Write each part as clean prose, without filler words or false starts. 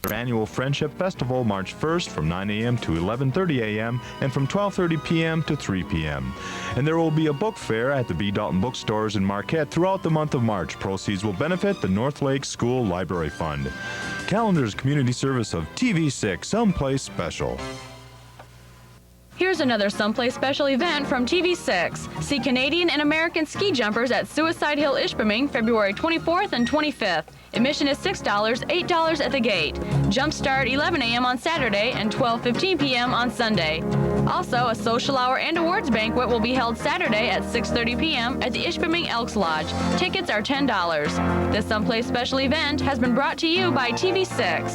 Their annual Friendship Festival, March 1st from 9 a.m. to 11:30 a.m. and from 12:30 p.m. to 3 p.m. And there will be a book fair at the B. Dalton bookstores in Marquette throughout the month of March. Proceeds will benefit the North Lake School Library Fund. Calendar's community service of TV6, Someplace Special. Here's another Someplace Special event from TV6. See Canadian and American ski jumpers at Suicide Hill Ishpeming, February 24th and 25th. Admission is $6, $8 at the gate. Jump start 11 a.m. on Saturday and 12:15 p.m. on Sunday. Also, a social hour and awards banquet will be held Saturday at 6:30 p.m. at the Ishpeming Elks Lodge. Tickets are $10. This Someplace Special event has been brought to you by TV6.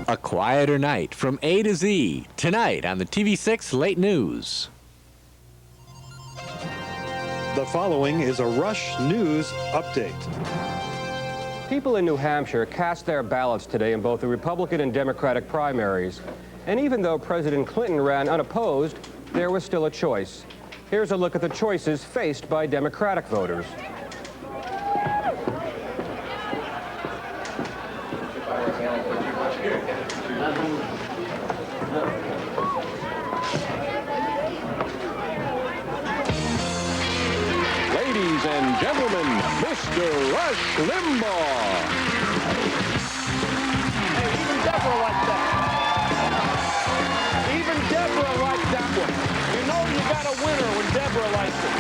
A Quieter Night from A to Z, tonight on the TV6 Late News. The following is a Rush News update. People in New Hampshire cast their ballots today in both the Republican and Democratic primaries. And even though President Clinton ran unopposed, there was still a choice. Here's a look at the choices faced by Democratic voters. Ladies and gentlemen, Mr. Rush Limbaugh. Hey, even Deborah liked that. Even Deborah liked that one. You know you got a winner when Deborah likes it.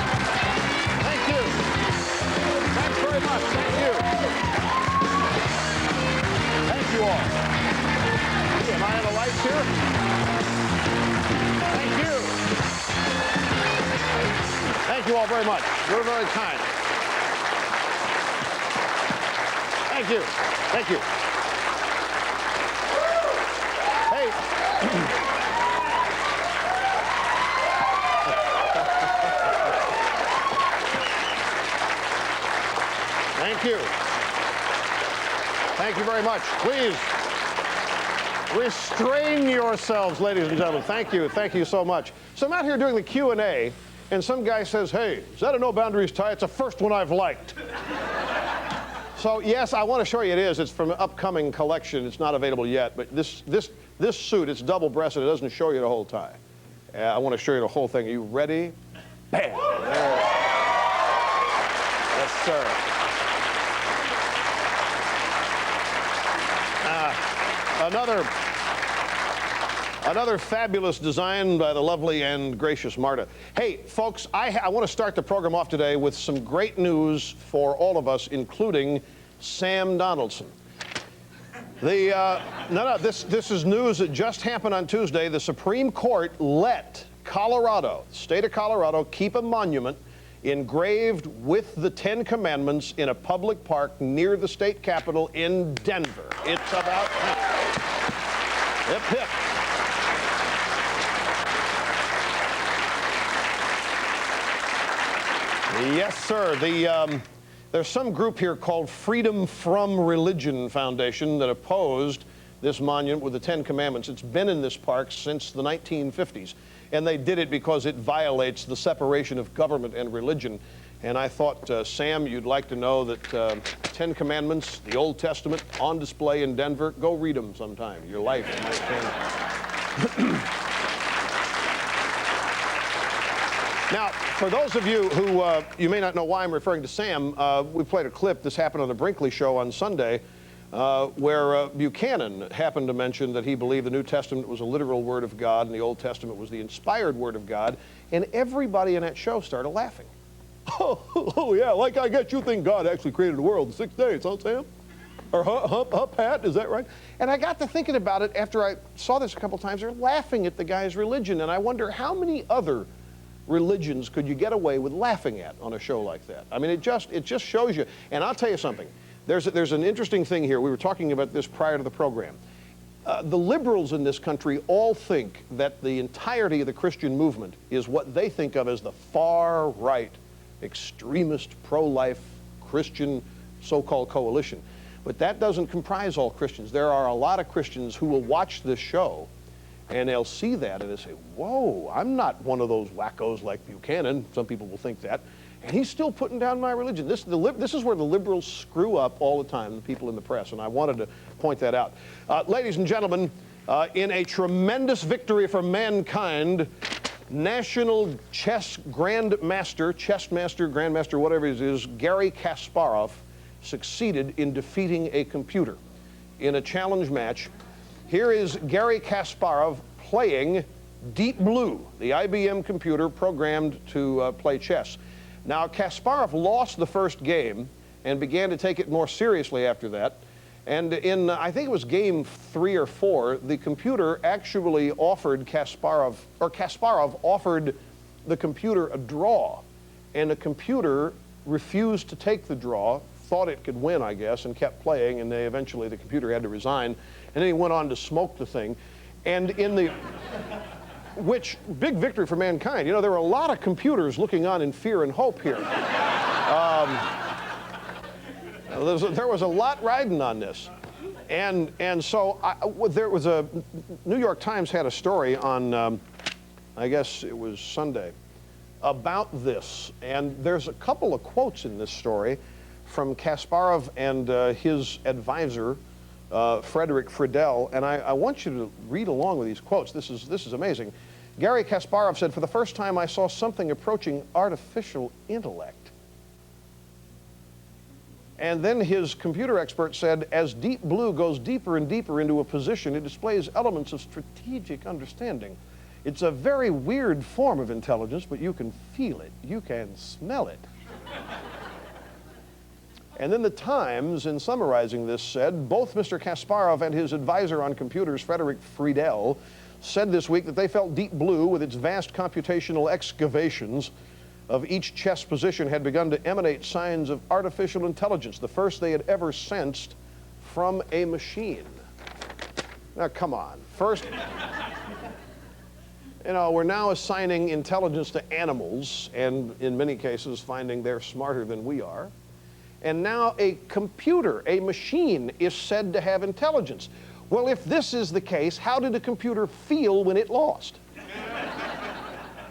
Thank you. Thanks very much. Thank you. Thank you all. Am I on the lights here? Thank you. Thank you all very much. You're very kind. Thank you. Thank you. Hey. Thank you. Thank you very much. Please restrain yourselves, ladies and gentlemen. Thank you. Thank you so much. So I'm out here doing the Q&A, and some guy says, hey, is that a No Boundaries tie? It's the first one I've liked. So yes, I want to show you it is. It's from an upcoming collection. It's not available yet, but this suit, it's double-breasted. It doesn't show you the whole tie. I want to show you the whole thing. Are you ready? Bam! There. Yes, sir. Another fabulous design by the lovely and gracious Marta. Hey, folks, I want to start the program off today with some great news for all of us, including Sam Donaldson. This is news that just happened on Tuesday. The Supreme Court let Colorado, the state of Colorado, keep a monument engraved with the 10 Commandments in a public park near the state capitol in Denver. It's about time. Hip, hip. Yes, sir. There's some group here called Freedom From Religion Foundation that opposed this monument with the 10 Commandments. It's been in this park since the 1950s, and they did it because it violates the separation of government and religion. And I thought, Sam, you'd like to know that 10 Commandments, the Old Testament, on display in Denver. Go read them sometime. Your life might change. Now, for those of you who, you may not know why I'm referring to Sam, we played a clip. This happened on the Brinkley Show on Sunday, where Buchanan happened to mention that he believed the New Testament was a literal word of God and the Old Testament was the inspired word of God, and everybody in that show started laughing. Oh yeah, like I guess you think God actually created the world in 6 days, huh, Sam? Or huh, Pat, is that right? And I got to thinking about it after I saw this a couple times. They're laughing at the guy's religion, and I wonder how many other religions could you get away with laughing at on a show like that? I mean, it just shows you. And I'll tell you something. There's an interesting thing here. We were talking about this prior to the program. The liberals in this country all think that the entirety of the Christian movement is what they think of as the far right, extremist, pro-life Christian so-called coalition. But that doesn't comprise all Christians. There are a lot of Christians who will watch this show And they'll see that and they'll say, whoa, I'm not one of those wackos like Buchanan. Some people will think that. And he's still putting down my religion. This is where the liberals screw up all the time, the people in the press, and I wanted to point that out. Ladies and gentlemen, in a tremendous victory for mankind, national chess grandmaster, whatever it is, Garry Kasparov succeeded in defeating a computer in a challenge match. Here is Garry Kasparov playing Deep Blue, the IBM computer programmed to play chess. Now, Kasparov lost the first game and began to take it more seriously after that. And in, I think it was game 3 or 4, the computer actually offered Kasparov offered the computer a draw. And the computer refused to take the draw, thought it could win, I guess, and kept playing, and eventually the computer had to resign. And then he went on to smoke the thing. And in the, which, big victory for mankind. You know, there were a lot of computers looking on in fear and hope here. There was a lot riding on this. And so there was a, New York Times had a story on, I guess it was Sunday, about this. And there's a couple of quotes in this story from Kasparov and his advisor, Frederick Friedel, and I want you to read along with these quotes. This is amazing. Garry Kasparov said, "For the first time I saw something approaching artificial intellect." And then his computer expert said, "As Deep Blue goes deeper and deeper into a position, it displays elements of strategic understanding. It's a very weird form of intelligence, but you can feel it. You can smell it." And then the Times, in summarizing this, said, both Mr. Kasparov and his advisor on computers, Frederick Friedel, said this week that they felt Deep Blue, with its vast computational excavations of each chess position, had begun to emanate signs of artificial intelligence, the first they had ever sensed from a machine. Now, come on. First, you know, we're now assigning intelligence to animals, and in many cases finding they're smarter than we are. And now a computer, a machine, is said to have intelligence. Well, if this is the case, how did the computer feel when it lost?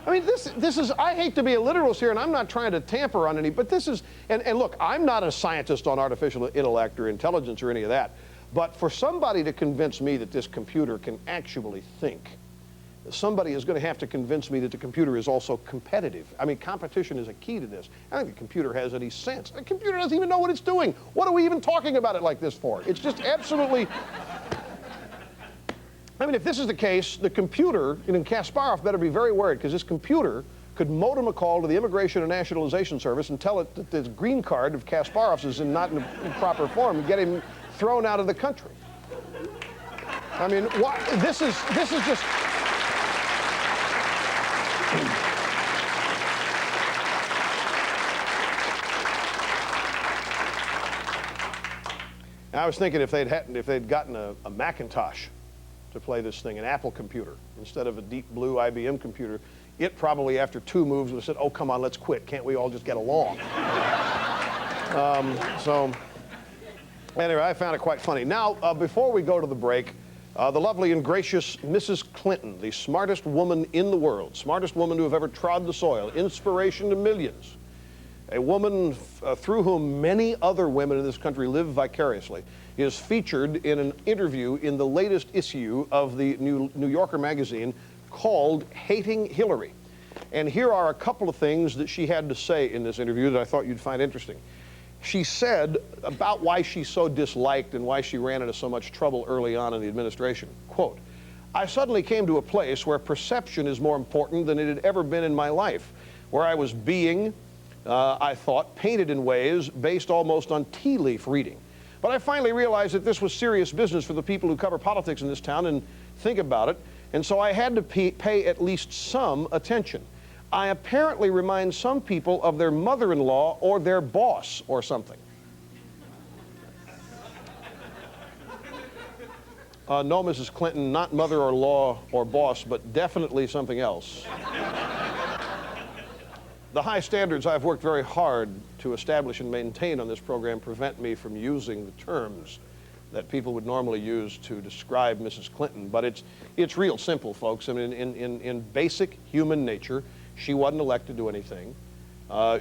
I mean, this is, I hate to be a literalist here, and I'm not trying to tamper on any, but this is, and look, I'm not a scientist on artificial intellect or intelligence or any of that, but for somebody to convince me that this computer can actually think, somebody is going to have to convince me that the computer is also competitive. I mean, competition is a key to this. I don't think the computer has any sense. The computer doesn't even know what it's doing. What are we even talking about it like this for? It's just absolutely... I mean, if this is the case, the computer, and Kasparov better be very worried, because this computer could modem a call to the Immigration and Nationalization Service and tell it that this green card of Kasparov's is not in proper form and get him thrown out of the country. I mean, this is just... I was thinking if they'd gotten a Macintosh to play this thing, an Apple computer, instead of a Deep Blue IBM computer, it probably after 2 moves would have said, "Oh, come on, let's quit. Can't we all just get along?" So anyway, I found it quite funny. Now, before we go to the break, the lovely and gracious Mrs. Clinton, the smartest woman in the world, smartest woman to have ever trod the soil, inspiration to millions, a woman through whom many other women in this country live vicariously, is featured in an interview in the latest issue of the New Yorker magazine called Hating Hillary. And here are a couple of things that she had to say in this interview that I thought you'd find interesting. She said about why she's so disliked and why she ran into so much trouble early on in the administration, quote, "I suddenly came to a place where perception is more important than it had ever been in my life, where I was being, I thought, painted in ways based almost on tea leaf reading. But I finally realized that this was serious business for the people who cover politics in this town and think about it, and so I had to pay at least some attention. I apparently remind some people of their mother-in-law or their boss or something." No, Mrs. Clinton, not mother-in-law or boss, but definitely something else. The high standards I've worked very hard to establish and maintain on this program prevent me from using the terms that people would normally use to describe Mrs. Clinton, but it's real simple, folks. I mean, in basic human nature, she wasn't elected to anything.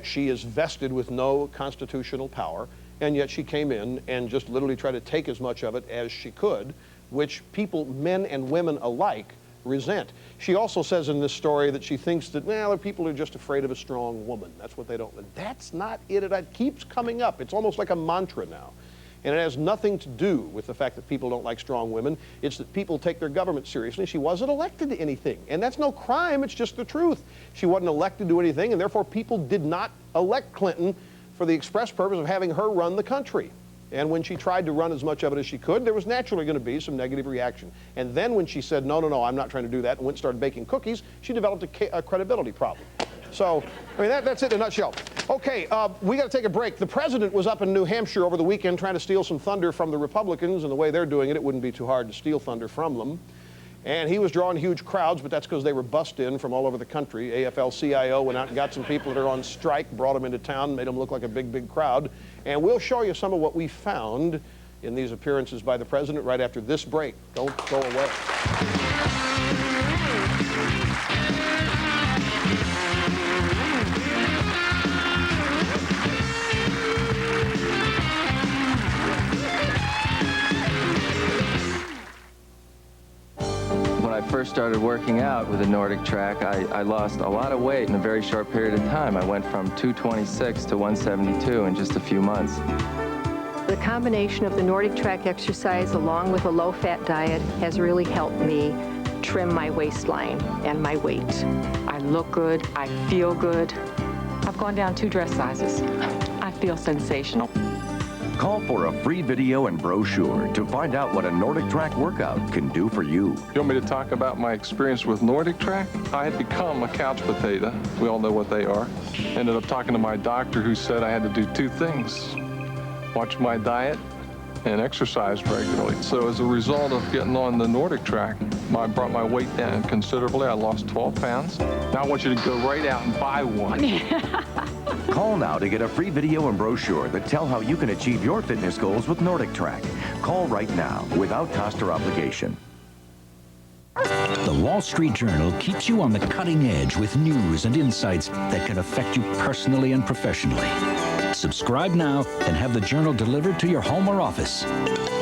She is vested with no constitutional power, and yet she came in and just literally tried to take as much of it as she could, which people, men and women alike, resent. She also says in this story that she thinks that, well, people are just afraid of a strong woman. That's what they don't. That's not it. It keeps coming up. It's almost like a mantra now. And it has nothing to do with the fact that people don't like strong women. It's that people take their government seriously. She wasn't elected to anything. And that's no crime. It's just the truth. She wasn't elected to anything, and therefore people did not elect Clinton for the express purpose of having her run the country. And when she tried to run as much of it as she could, there was naturally going to be some negative reaction. And then when she said, no, no, no, I'm not trying to do that, and went and started baking cookies, she developed a credibility problem. So, I mean, that's it in a nutshell. Okay, we got to take a break. The president was up in New Hampshire over the weekend trying to steal some thunder from the Republicans, and the way they're doing it, it wouldn't be too hard to steal thunder from them. And he was drawing huge crowds, but that's because they were bussed in from all over the country. AFL-CIO went out and got some people that are on strike, brought them into town, made them look like a big, big crowd. And we'll show you some of what we found in these appearances by the president right after this break. Don't go away. When I first started working out with the Nordic Track, I lost a lot of weight in a very short period of time. I went from 226 to 172 in just a few months. The combination of the Nordic Track exercise along with a low-fat diet has really helped me trim my waistline and my weight. I look good, I feel good. I've gone down 2 dress sizes. I feel sensational. Call for a free video and brochure to find out what a Nordic Track workout can do for you. You want me to talk about my experience with Nordic Track? I had become a couch potato. We all know what they are. Ended up talking to my doctor, who said I had to do 2 things: watch my diet and exercise regularly. So as a result of getting on the Nordic Track, I brought my weight down considerably. I lost 12 pounds. Now I want you to go right out and buy one. Call now to get a free video and brochure that tell how you can achieve your fitness goals with Nordic Track. Call right now without cost or obligation. The Wall Street Journal keeps you on the cutting edge with news and insights that can affect you personally and professionally. Subscribe now and have the Journal delivered to your home or office.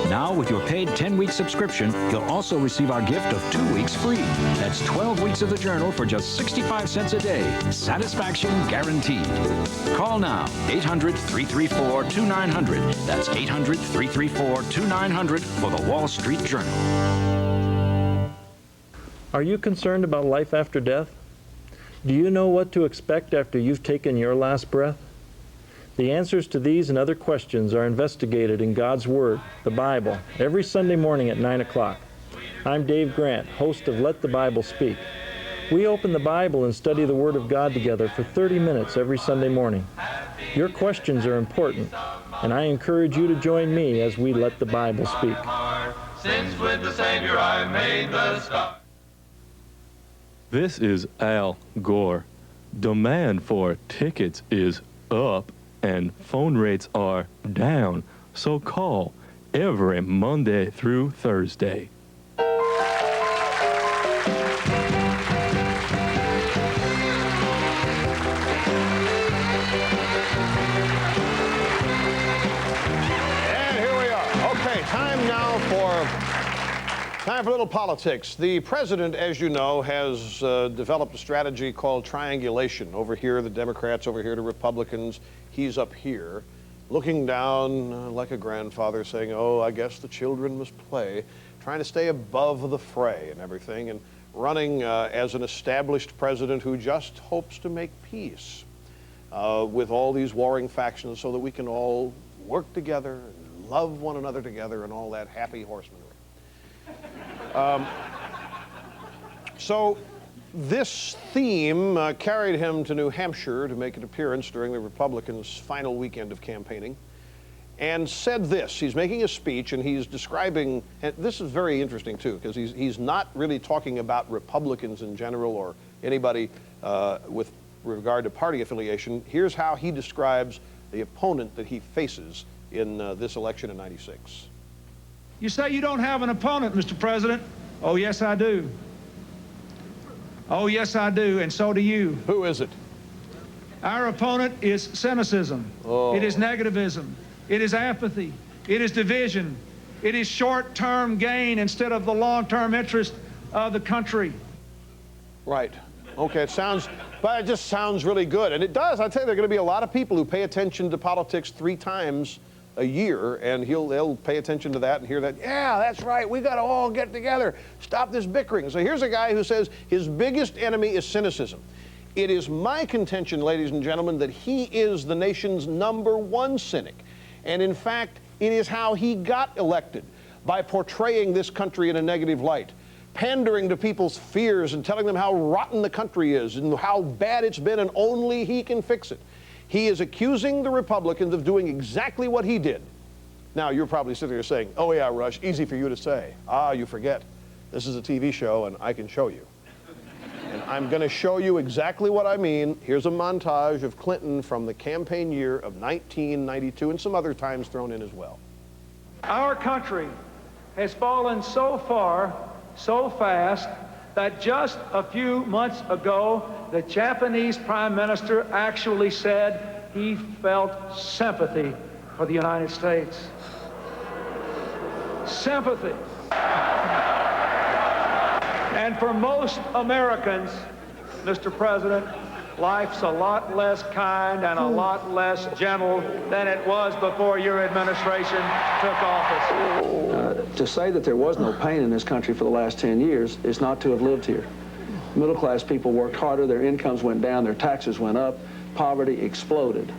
Now, with your paid 10-week subscription, you'll also receive our gift of 2 weeks free. That's 12 weeks of the Journal for just 65 cents a day. Satisfaction guaranteed. Call now, 800-334-2900. That's 800-334-2900 for the Wall Street Journal. Are you concerned about life after death? Do you know what to expect after you've taken your last breath? The answers to these and other questions are investigated in God's Word, the Bible, every Sunday morning at 9 o'clock. I'm Dave Grant, host of Let the Bible Speak. We open the Bible and study the Word of God together for 30 minutes every Sunday morning. Your questions are important, and I encourage you to join me as we let the Bible speak. Since with the Savior I made the start. This is Al Gore. Demand for tickets is up and phone rates are down, so call every Monday through Thursday. And here we are. Okay, time now for a little politics. The president, as you know, has developed a strategy called triangulation. Over here, the Democrats, over here, the Republicans. He's up here, looking down like a grandfather, saying, oh, I guess the children must play, trying to stay above the fray and everything, and running as an established president who just hopes to make peace with all these warring factions so that we can all work together and love one another together and all that happy horsemanry. So this theme carried him to New Hampshire to make an appearance during the Republicans' final weekend of campaigning, and said this. He's making a speech, and he's describing, and this is very interesting too, because he's not really talking about Republicans in general or anybody with regard to party affiliation. Here's how he describes the opponent that he faces in this election in '96. You say you don't have an opponent, Mr. President. Oh, yes, I do. Oh, yes, I do, and so do you. Who is it? Our opponent is cynicism. Oh. It is negativism. It is apathy. It is division. It is short-term gain instead of the long-term interest of the country. Right. Okay, it just sounds really good. And it does. I tell you, there are going to be a lot of people who pay attention to politics 3 times a year, and they'll pay attention to that and hear that, yeah, that's right, we got to all get together, stop this bickering. So here's a guy who says his biggest enemy is cynicism. It is my contention, ladies and gentlemen, that he is the nation's #1 cynic. And in fact, it is how he got elected, by portraying this country in a negative light, pandering to people's fears and telling them how rotten the country is and how bad it's been and only he can fix it. He is accusing the Republicans of doing exactly what he did. Now, you're probably sitting there saying, oh yeah, Rush, easy for you to say. Ah, you forget. This is a TV show and I can show you. And I'm going to show you exactly what I mean. Here's a montage of Clinton from the campaign year of 1992 and some other times thrown in as well. Our country has fallen so far, so fast, that just a few months ago, the Japanese Prime Minister actually said he felt sympathy for the United States. Sympathy. And for most Americans, Mr. President, life's a lot less kind and a lot less gentle than it was before your administration took office. To say that there was no pain in this country for the last 10 years is not to have lived here. Middle-class people worked harder, their incomes went down, their taxes went up, poverty exploded.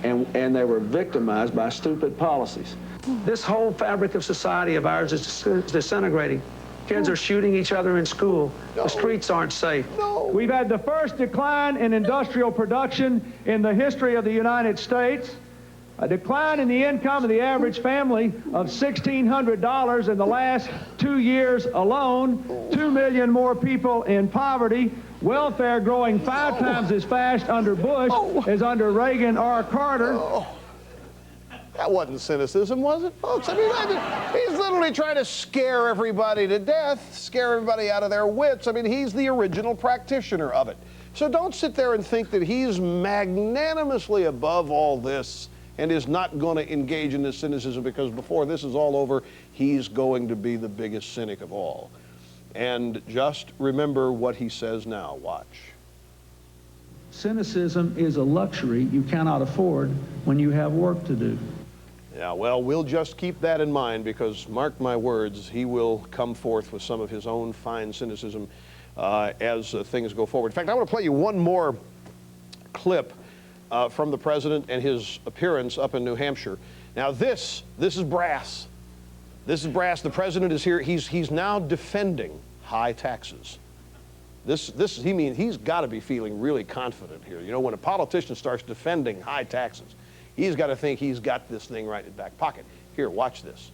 And they were victimized by stupid policies. This whole fabric of society of ours is disintegrating. Kids are shooting each other in school. The streets aren't safe. We've had the first decline in industrial production in the history of the United States, a decline in the income of the average family of $1,600 in the last 2 years alone, 2 million more people in poverty, welfare growing 5 times as fast under Bush as under Reagan or Carter. That wasn't cynicism, was it, folks? I mean, he's literally trying to scare everybody to death, scare everybody out of their wits. I mean, he's the original practitioner of it. So don't sit there and think that he's magnanimously above all this and is not going to engage in this cynicism, because before this is all over, he's going to be the biggest cynic of all. And just remember what he says now. Watch. Cynicism is a luxury you cannot afford when you have work to do. Yeah, well, we'll just keep that in mind, because mark my words, he will come forth with some of his own fine cynicism as things go forward. In fact, I want to play you one more clip from the president and his appearance up in New Hampshire. Now this is brass. This is brass. The president is here. He's now defending high taxes. He's got to be feeling really confident here. You know, when a politician starts defending high taxes, he's got to think he's got this thing right in his back pocket. Here, watch this.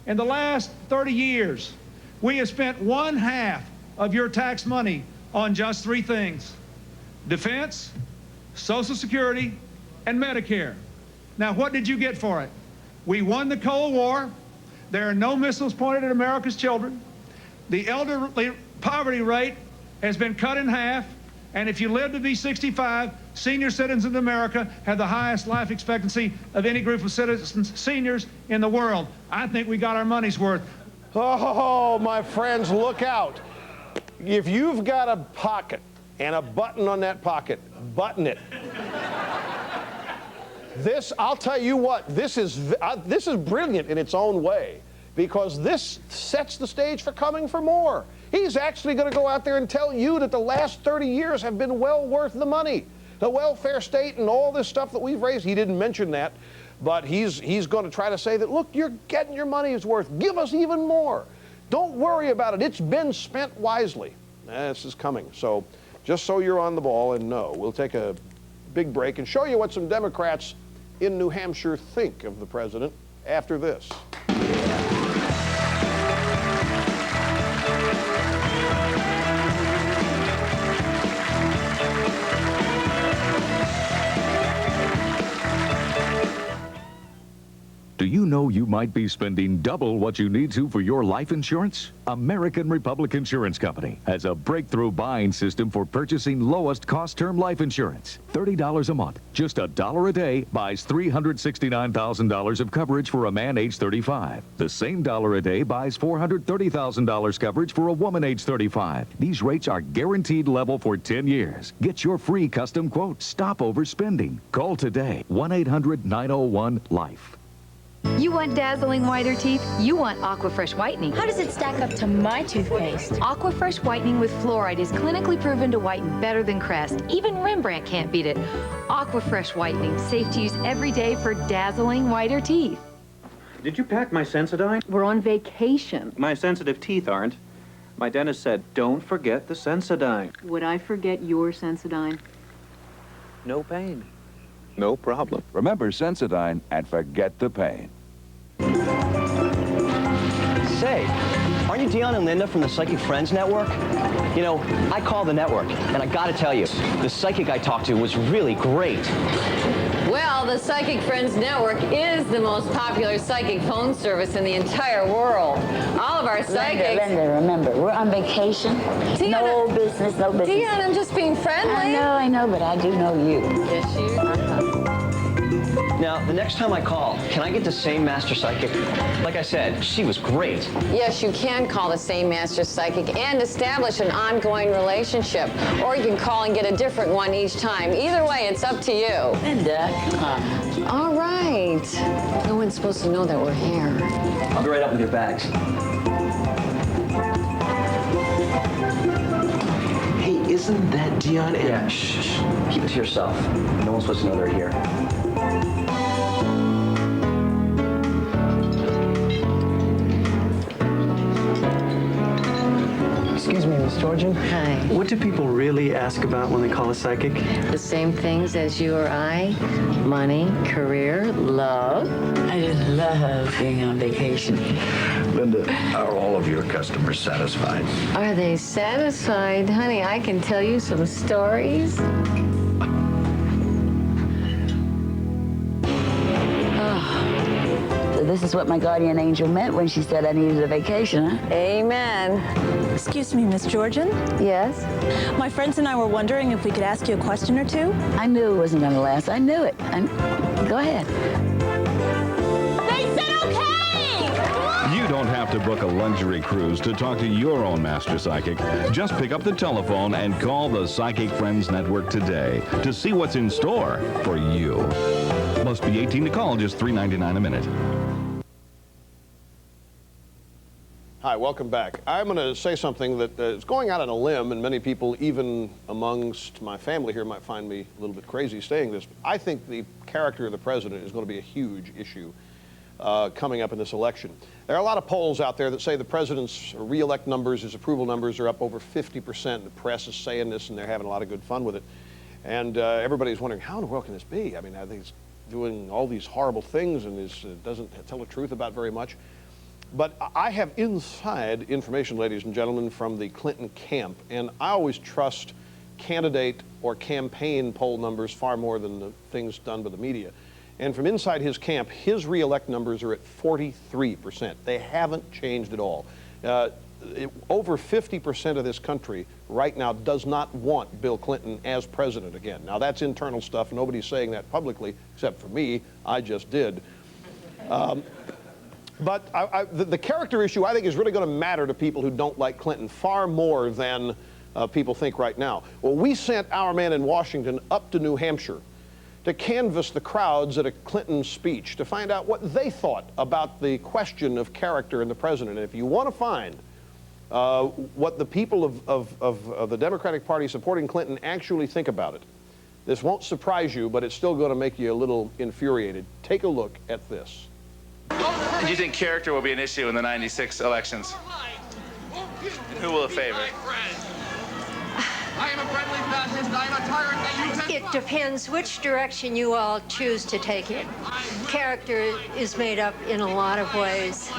In the last 30 years, we have spent 1/2 of your tax money on just 3 things: defense, Social Security, and Medicare. Now, what did you get for it? We won the Cold War. There are no missiles pointed at America's children. The elderly poverty rate has been cut in half. And if you live to be 65, senior citizens in America have the highest life expectancy of any group of citizens, seniors in the world. I think we got our money's worth. Oh, my friends, look out. If you've got a pocket and a button on that pocket, button it. This, I'll tell you what, this is brilliant in its own way, because this sets the stage for coming for more. He's actually going to go out there and tell you that the last 30 years have been well worth the money. The welfare state and all this stuff that we've raised, he didn't mention that, but he's going to try to say that, look, you're getting your money's worth. Give us even more. Don't worry about it. It's been spent wisely. This is coming. So just so you're on the ball and know, we'll take a big break and show you what some Democrats in New Hampshire think of the president after this. Do you know you might be spending double what you need to for your life insurance? American Republic Insurance Company has a breakthrough buying system for purchasing lowest cost term life insurance. $30 a month, just $1 a day buys $369,000 of coverage for a man age 35. The same dollar a day buys $430,000 coverage for a woman age 35. These rates are guaranteed level for 10 years. Get your free custom quote. Stop overspending. Call today. 1-800-901-LIFE. You want dazzling whiter teeth? You want Aquafresh Whitening. How does it stack up to my toothpaste? Aquafresh Whitening with fluoride is clinically proven to whiten better than Crest. Even Rembrandt can't beat it. Aquafresh Whitening, safe to use every day for dazzling whiter teeth. Did you pack my Sensodyne? We're on vacation. My sensitive teeth aren't. My dentist said, don't forget the Sensodyne. Would I forget your Sensodyne? No pain. No problem. Remember Sensodyne and forget the pain. Say, aren't you Dion and Linda from the Psychic Friends Network? You know, I call the network, and I gotta tell you, the psychic I talked to was really great. Well, the Psychic Friends Network is the most popular psychic phone service in the entire world. All of our psychics... Linda, remember, we're on vacation. No business, no business. Dion, I'm just being friendly. I know, but I do know you. Yes, you are. Now, the next time I call, can I get the same master psychic? Like I said, she was great. Yes, you can call the same master psychic and establish an ongoing relationship. Or you can call and get a different one each time. Either way, it's up to you. Linda, come on. All right. No one's supposed to know that we're here. I'll be right up with your bags. Hey, isn't that Dion and... Yeah, shh. Keep it to yourself. No one's supposed to know they're here. Excuse me, Miss Georgian. Hi. What do people really ask about when they call a psychic? The same things as you or I. Money, career, love. I just love being on vacation. Linda, are all of your customers satisfied? Are they satisfied? Honey, I can tell you some stories. So this is what my guardian angel meant when she said I needed a vacation, huh? Amen. Excuse me, Miss Georgian? Yes? My friends and I were wondering if we could ask you a question or two. I knew it wasn't going to last. I knew it. Go ahead. They said okay! You don't have to book a luxury cruise to talk to your own master psychic. Just pick up the telephone and call the Psychic Friends Network today to see what's in store for you. Must be 18 to call, just $3.99 a minute. Hi, welcome back. I'm going to say something that is going out on a limb, and many people, even amongst my family here, might find me a little bit crazy saying this. I think the character of the president is going to be a huge issue coming up in this election. There are a lot of polls out there that say the president's re-elect numbers, his approval numbers are up over 50%. The press is saying this, and they're having a lot of good fun with it. And everybody's wondering, how in the world can this be? I mean, I think he's doing all these horrible things and doesn't tell the truth about very much. But I have inside information, ladies and gentlemen, from the Clinton camp, and I always trust candidate or campaign poll numbers far more than the things done by the media. And from inside his camp, his re-elect numbers are at 43%. They haven't changed at all. Over 50% of this country right now does not want Bill Clinton as president again. Now, that's internal stuff. Nobody's saying that publicly, except for me. I just did. But the character issue, I think, is really going to matter to people who don't like Clinton far more than people think right now. Well, we sent our man in Washington up to New Hampshire to canvass the crowds at a Clinton speech to find out what they thought about the question of character in the president. And if you want to find what the people of the Democratic Party supporting Clinton actually think about it, this won't surprise you, but it's still going to make you a little infuriated. Take a look at this. Do you think character will be an issue in the '96 elections? And who will it favor? I am a friendly fascist. I am a tyrant that you It depends which direction you all choose to take it. Character is made up in a lot of ways.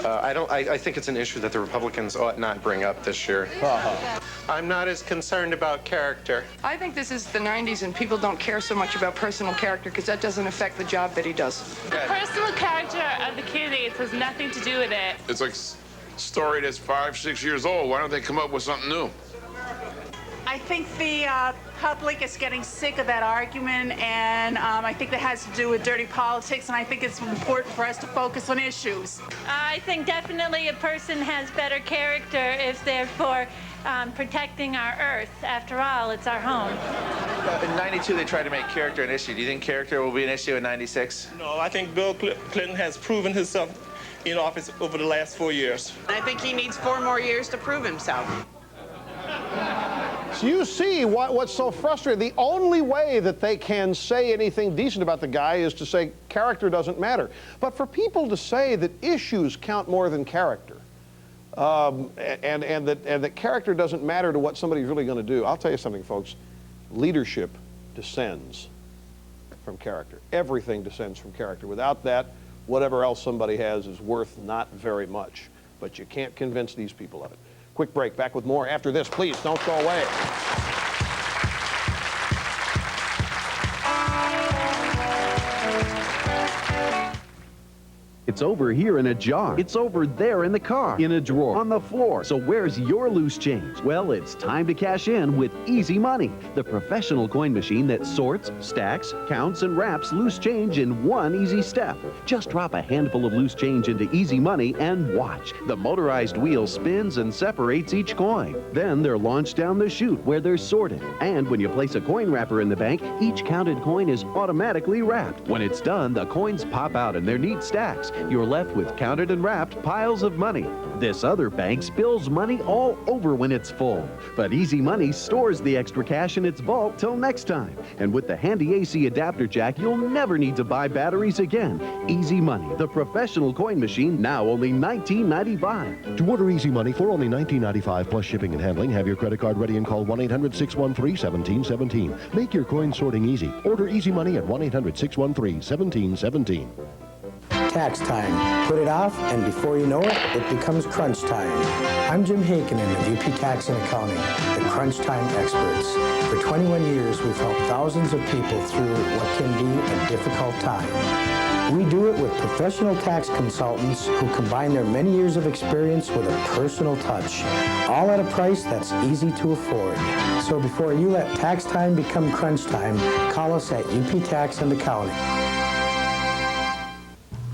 I think it's an issue that the Republicans ought not bring up this year. I'm not as concerned about character. I think this is the 90s and people don't care so much about personal character because that doesn't affect the job that he does. The personal character of the candidates has nothing to do with it. It's like a story that's 5, 6 years old. Why don't they come up with something new? I think the public is getting sick of that argument, and I think that has to do with dirty politics, and I think it's important for us to focus on issues. I think definitely a person has better character if they're for protecting our Earth. After all, it's our home. In 92, they tried to make character an issue. Do you think character will be an issue in 96? No, I think Bill Clinton has proven himself in office over the last 4 years. I think he needs 4 more years to prove himself. So you see what's so frustrating. The only way that they can say anything decent about the guy is to say character doesn't matter. But for people to say that issues count more than character, and that character doesn't matter to what somebody's really going to do, I'll tell you something, folks. Leadership descends from character. Everything descends from character. Without that, whatever else somebody has is worth not very much. But you can't convince these people of it. Quick break. Back with more after this. Please don't go away. It's over here in a jar. It's over there in the car. In a drawer. On the floor. So where's your loose change? Well, it's time to cash in with Easy Money, the professional coin machine that sorts, stacks, counts, and wraps loose change in one easy step. Just drop a handful of loose change into Easy Money and watch. The motorized wheel spins and separates each coin. Then they're launched down the chute where they're sorted. And when you place a coin wrapper in the bank, each counted coin is automatically wrapped. When it's done, the coins pop out in their neat stacks. You're left with counted and wrapped piles of money. This other bank spills money all over when it's full. But Easy Money stores the extra cash in its vault till next time. And with the handy AC adapter jack, you'll never need to buy batteries again. Easy Money, the professional coin machine, now only $19.95. To order Easy Money for only $19.95 plus shipping and handling, have your credit card ready and call 1-800-613-1717. Make your coin sorting easy. Order Easy Money at 1-800-613-1717. Tax time. Put it off, and before you know it, it becomes crunch time. I'm Jim Hakinen of UP Tax and Accounting, the crunch time experts. For 21 years, we've helped thousands of people through what can be a difficult time. We do it with professional tax consultants who combine their many years of experience with a personal touch, all at a price that's easy to afford. So before you let tax time become crunch time, call us at UP Tax and Accounting.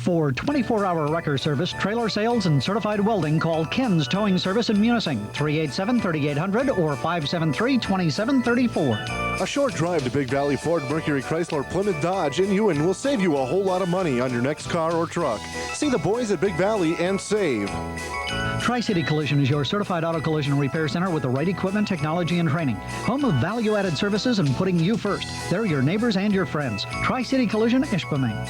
For 24-hour wrecker service, trailer sales, and certified welding, call Ken's Towing Service in Munising, 387-3800 or 573-2734. A short drive to Big Valley Ford, Mercury, Chrysler, Plymouth, Dodge, and Ewan will save you a whole lot of money on your next car or truck. See the boys at Big Valley and save. Tri-City Collision is your certified auto collision repair center with the right equipment, technology, and training. Home of value-added services and putting you first. They're your neighbors and your friends. Tri-City Collision, Ishpeming.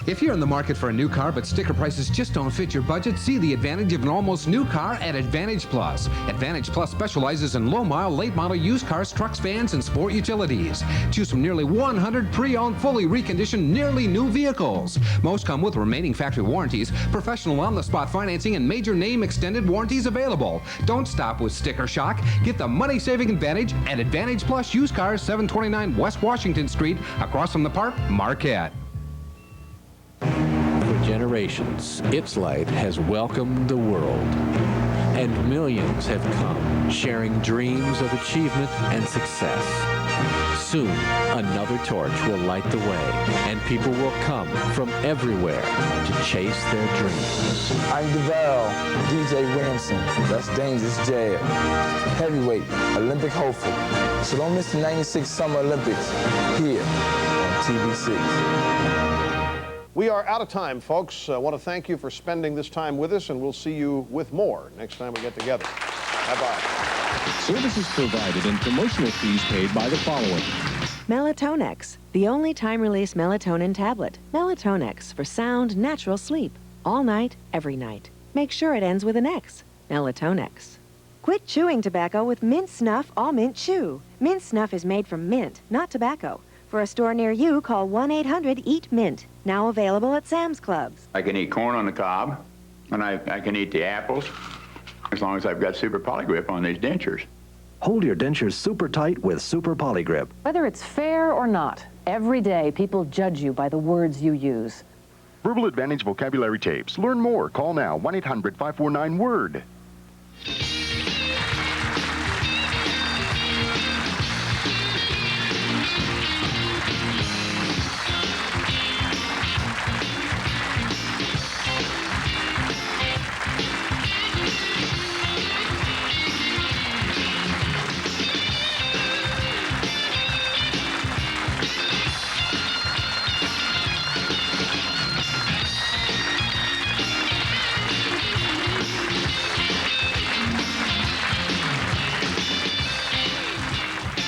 If you're in the market for a new car but sticker prices just don't fit your budget, see the advantage of an almost new car at Advantage Plus. Advantage Plus specializes in low-mile, late-model used cars, trucks, vans, and sport utilities. Choose from nearly 100 pre-owned, fully reconditioned, nearly new vehicles. Most come with remaining factory warranties, professional on-the-spot financing, and major name extended warranties available. Don't stop with sticker shock. Get the money-saving advantage at Advantage Plus Used Cars, 729 West Washington Street, across from the park, Marquette. Generations, its light has welcomed the world, and millions have come, sharing dreams of achievement and success. Soon, another torch will light the way, and people will come from everywhere to chase their dreams. I'm DeVal, DJ Williamson, that's Dangerous Jab, heavyweight, Olympic hopeful. So don't miss the 96 Summer Olympics here on TV6. We are out of time, folks. I want to thank you for spending this time with us, and we'll see you with more next time we get together. Bye-bye. Services provided and promotional fees paid by the following. Melatonex, the only time-release melatonin tablet. Melatonex for sound, natural sleep. All night, every night. Make sure it ends with an X. Melatonex. Quit chewing tobacco with Mint Snuff All Mint Chew. Mint Snuff is made from mint, not tobacco. For a store near you, call 1-800-EAT-MINT. Now available at Sam's Clubs. I can eat corn on the cob, and I can eat the apples, as long as I've got Super Polygrip on these dentures. Hold your dentures super tight with Super Polygrip. Whether it's fair or not, every day people judge you by the words you use. Verbal Advantage vocabulary tapes. Learn more. Call now. 1-800-549-WORD.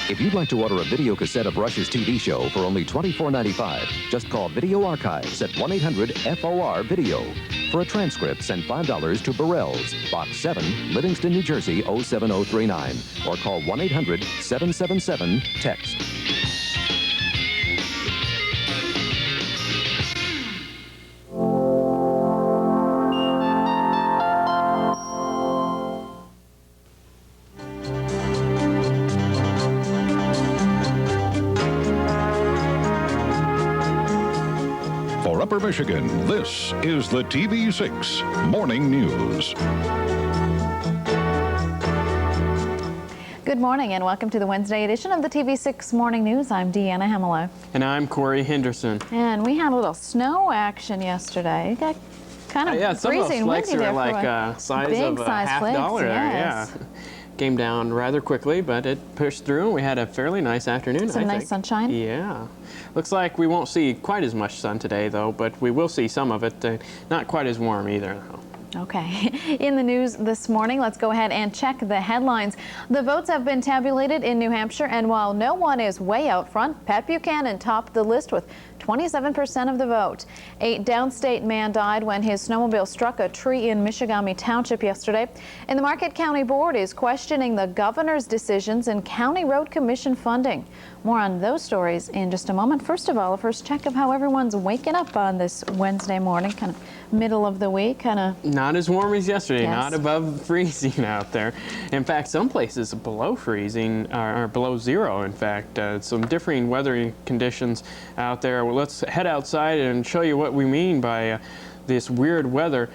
If you'd like to order a video cassette of Rush's TV show for only $24.95, just call Video Archives at 1-800-FOR-VIDEO. For a transcript, send $5 to Burrell's, Box 7, Livingston, New Jersey, 07039, or call 1-800-777-TEXT. For Upper Michigan, this is the TV6 Morning News. Good morning and welcome to the Wednesday edition of the TV6 Morning News. I'm Deanna Hemelo. And I'm Corey Henderson. And we had a little snow action yesterday. It got kind of freezing and windy there. Like size of a half flakes, dollar. Yes. Yeah. Came down rather quickly, but it pushed through, and we had a fairly nice afternoon, Some nice sunshine? Yeah. Looks like we won't see quite as much sun today, though, but we will see some of it. Not quite as warm either, though. Okay. In the news this morning, let's go ahead and check the headlines. The votes have been tabulated in New Hampshire, and while no one is way out front, Pat Buchanan topped the list with 27% of the vote. A downstate man died when his snowmobile struck a tree in Michigami Township yesterday. And the Marquette County Board is questioning the governor's decisions in County Road Commission funding. More on those stories in just a moment. First of all, a first check of how everyone's waking up on this Wednesday morning, kind of middle of the week, kind of. Not as warm as yesterday, Yes. not above freezing out there. In fact, some places below freezing, or below zero, in fact. Some differing weather conditions out there. Well, let's head outside and show you what we mean by this weird weather.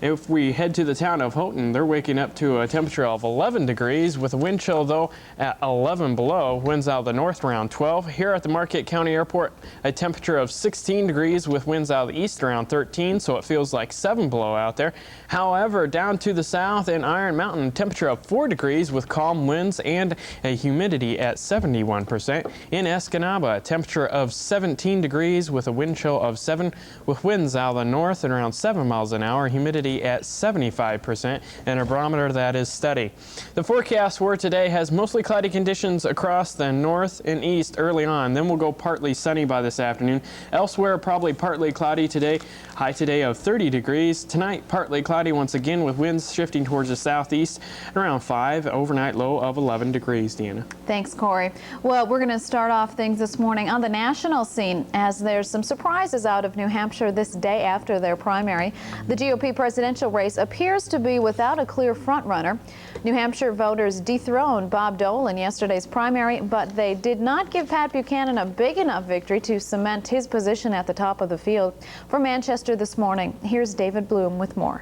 If we head to the town of Houghton, they're waking up to a temperature of 11 degrees with a wind chill, though, at 11 below. Winds out of the north around 12. Here at the Marquette County Airport, a temperature of 16 degrees with winds out of the east around 13, so it feels like 7 below out there. However, down to the south in Iron Mountain, temperature of 4 degrees with calm winds and a humidity at 71%. In Escanaba, a temperature of 17 degrees with a wind chill of 7 with winds out of the north and around 7 miles an hour, humidity at 75%, and a barometer that is steady. The forecast for today has mostly cloudy conditions across the north and east early on. Then we'll go partly sunny by this afternoon. Elsewhere, probably partly cloudy today. High today of 30 degrees. Tonight, partly cloudy once again with winds shifting towards the southeast around 5. Overnight low of 11 degrees, Deanna. Thanks, Corey. Well, we're going to start off things this morning on the national scene as there's some surprises out of New Hampshire this day after their primary. The GOP presidential race appears to be without a clear frontrunner. New Hampshire voters dethroned Bob Dole in yesterday's primary, but they did not give Pat Buchanan a big enough victory to cement his position at the top of the field. From Manchester this morning, here's David Bloom with more.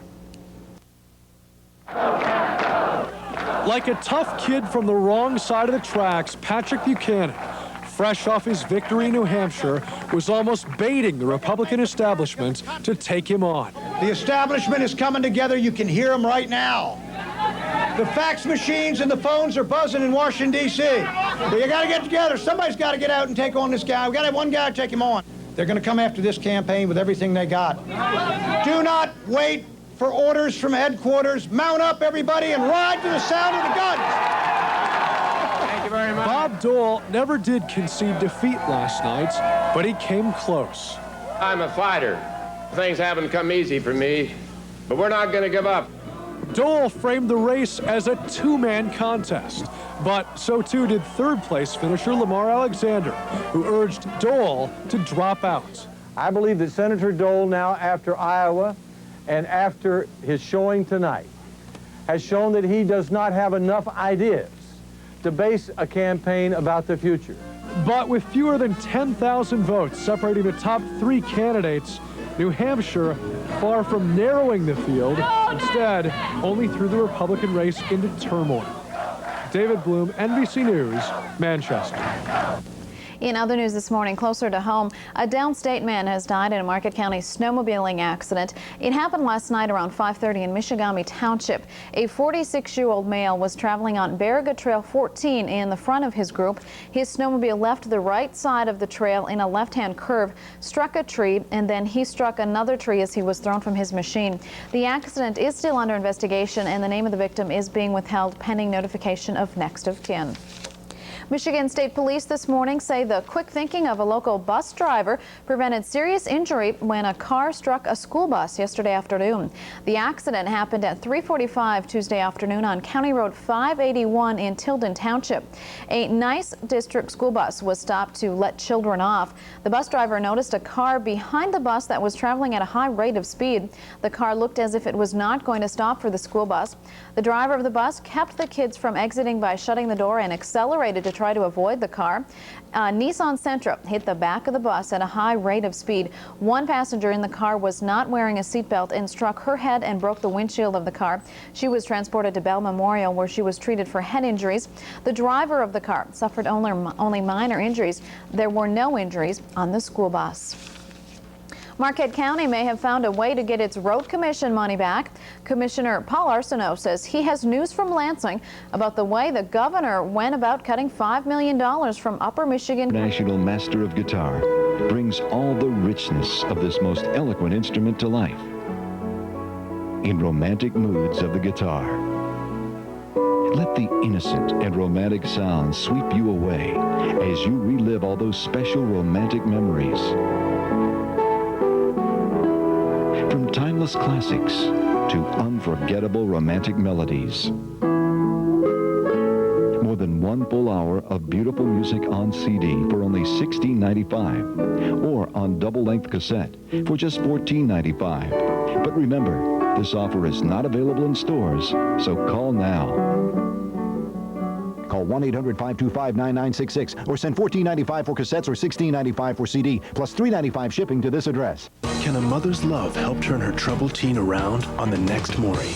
Like a tough kid from the wrong side of the tracks, Patrick Buchanan, fresh off his victory in New Hampshire, was almost baiting the Republican establishment to take him on. The establishment is coming together. You can hear them right now. The fax machines and the phones are buzzing in Washington, D.C. But you got to get together. Somebody's got to get out and take on this guy. We got to have one guy take him on. They're going to come after this campaign with everything they got. Do not wait for orders from headquarters. Mount up, everybody, and ride to the sound of the guns. Thank you very much. Bob Dole never did concede defeat last night, but he came close. I'm a fighter. Things haven't come easy for me, but we're not going to give up. Dole framed the race as a two-man contest, but so too did third-place finisher Lamar Alexander, who urged Dole to drop out. I believe that Senator Dole now, after Iowa and after his showing tonight, has shown that he does not have enough ideas to base a campaign about the future. But with fewer than 10,000 votes separating the top three candidates, New Hampshire far from narrowing the field, instead only threw the Republican race into turmoil. David Bloom, NBC News, Manchester. In other news this morning, closer to home, a downstate man has died in a Marquette County snowmobiling accident. It happened last night around 5:30 in Michigami Township. A 46-year-old male was traveling on Barriga Trail 14 in the front of his group. His snowmobile left the right side of the trail in a left-hand curve, struck a tree, and then he struck another tree as he was thrown from his machine. The accident is still under investigation, and the name of the victim is being withheld pending notification of next of kin. Michigan State Police this morning say the quick thinking of a local bus driver prevented serious injury when a car struck a school bus yesterday afternoon. The accident happened at 3:45 Tuesday afternoon on County Road 581 in Tilden Township. A Nice District school bus was stopped to let children off. The bus driver noticed a car behind the bus that was traveling at a high rate of speed. The car looked as if it was not going to stop for the school bus. The driver of the bus kept the kids from exiting by shutting the door and accelerated to try to avoid the car. Nissan Sentra hit the back of the bus at a high rate of speed. One passenger in the car was not wearing a seatbelt and struck her head and broke the windshield of the car. She was transported to Bell Memorial, where she was treated for head injuries. The driver of the car suffered only minor injuries. There were no injuries on the school bus. Marquette County may have found a way to get its road commission money back. Commissioner Paul Arsenault says he has news from Lansing about the way the governor went about cutting $5 million from Upper Michigan. National Master of Guitar brings all the richness of this most eloquent instrument to life in romantic moods of the guitar. Let the innocent and romantic sounds sweep you away as you relive all those special romantic memories. From timeless classics to unforgettable romantic melodies. More than 1 full hour of beautiful music on CD for only $16.95 or on double-length cassette for just $14.95. But remember, this offer is not available in stores, so call now. Call 1-800-525-9966 or send $14.95 for cassettes or $16.95 for CD, plus $3.95 shipping to this address. Can a mother's love help turn her troubled teen around on the next Maury?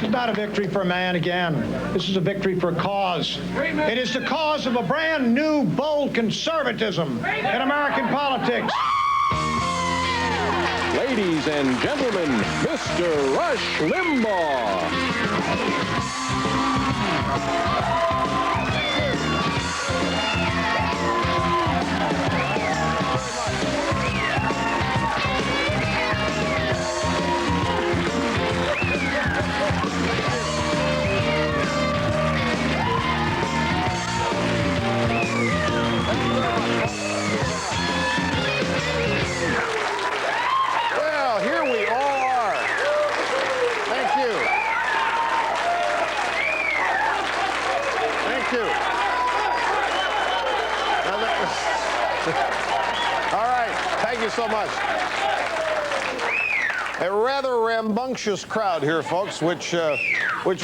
Not a victory for a man again. This is a victory for a cause. It is the cause of a brand new, bold conservatism in American politics. Ladies and gentlemen, Mr. Rush Limbaugh. Well, here we all are. Thank you. Thank you. All right. Thank you so much. A rather rambunctious crowd here, folks, which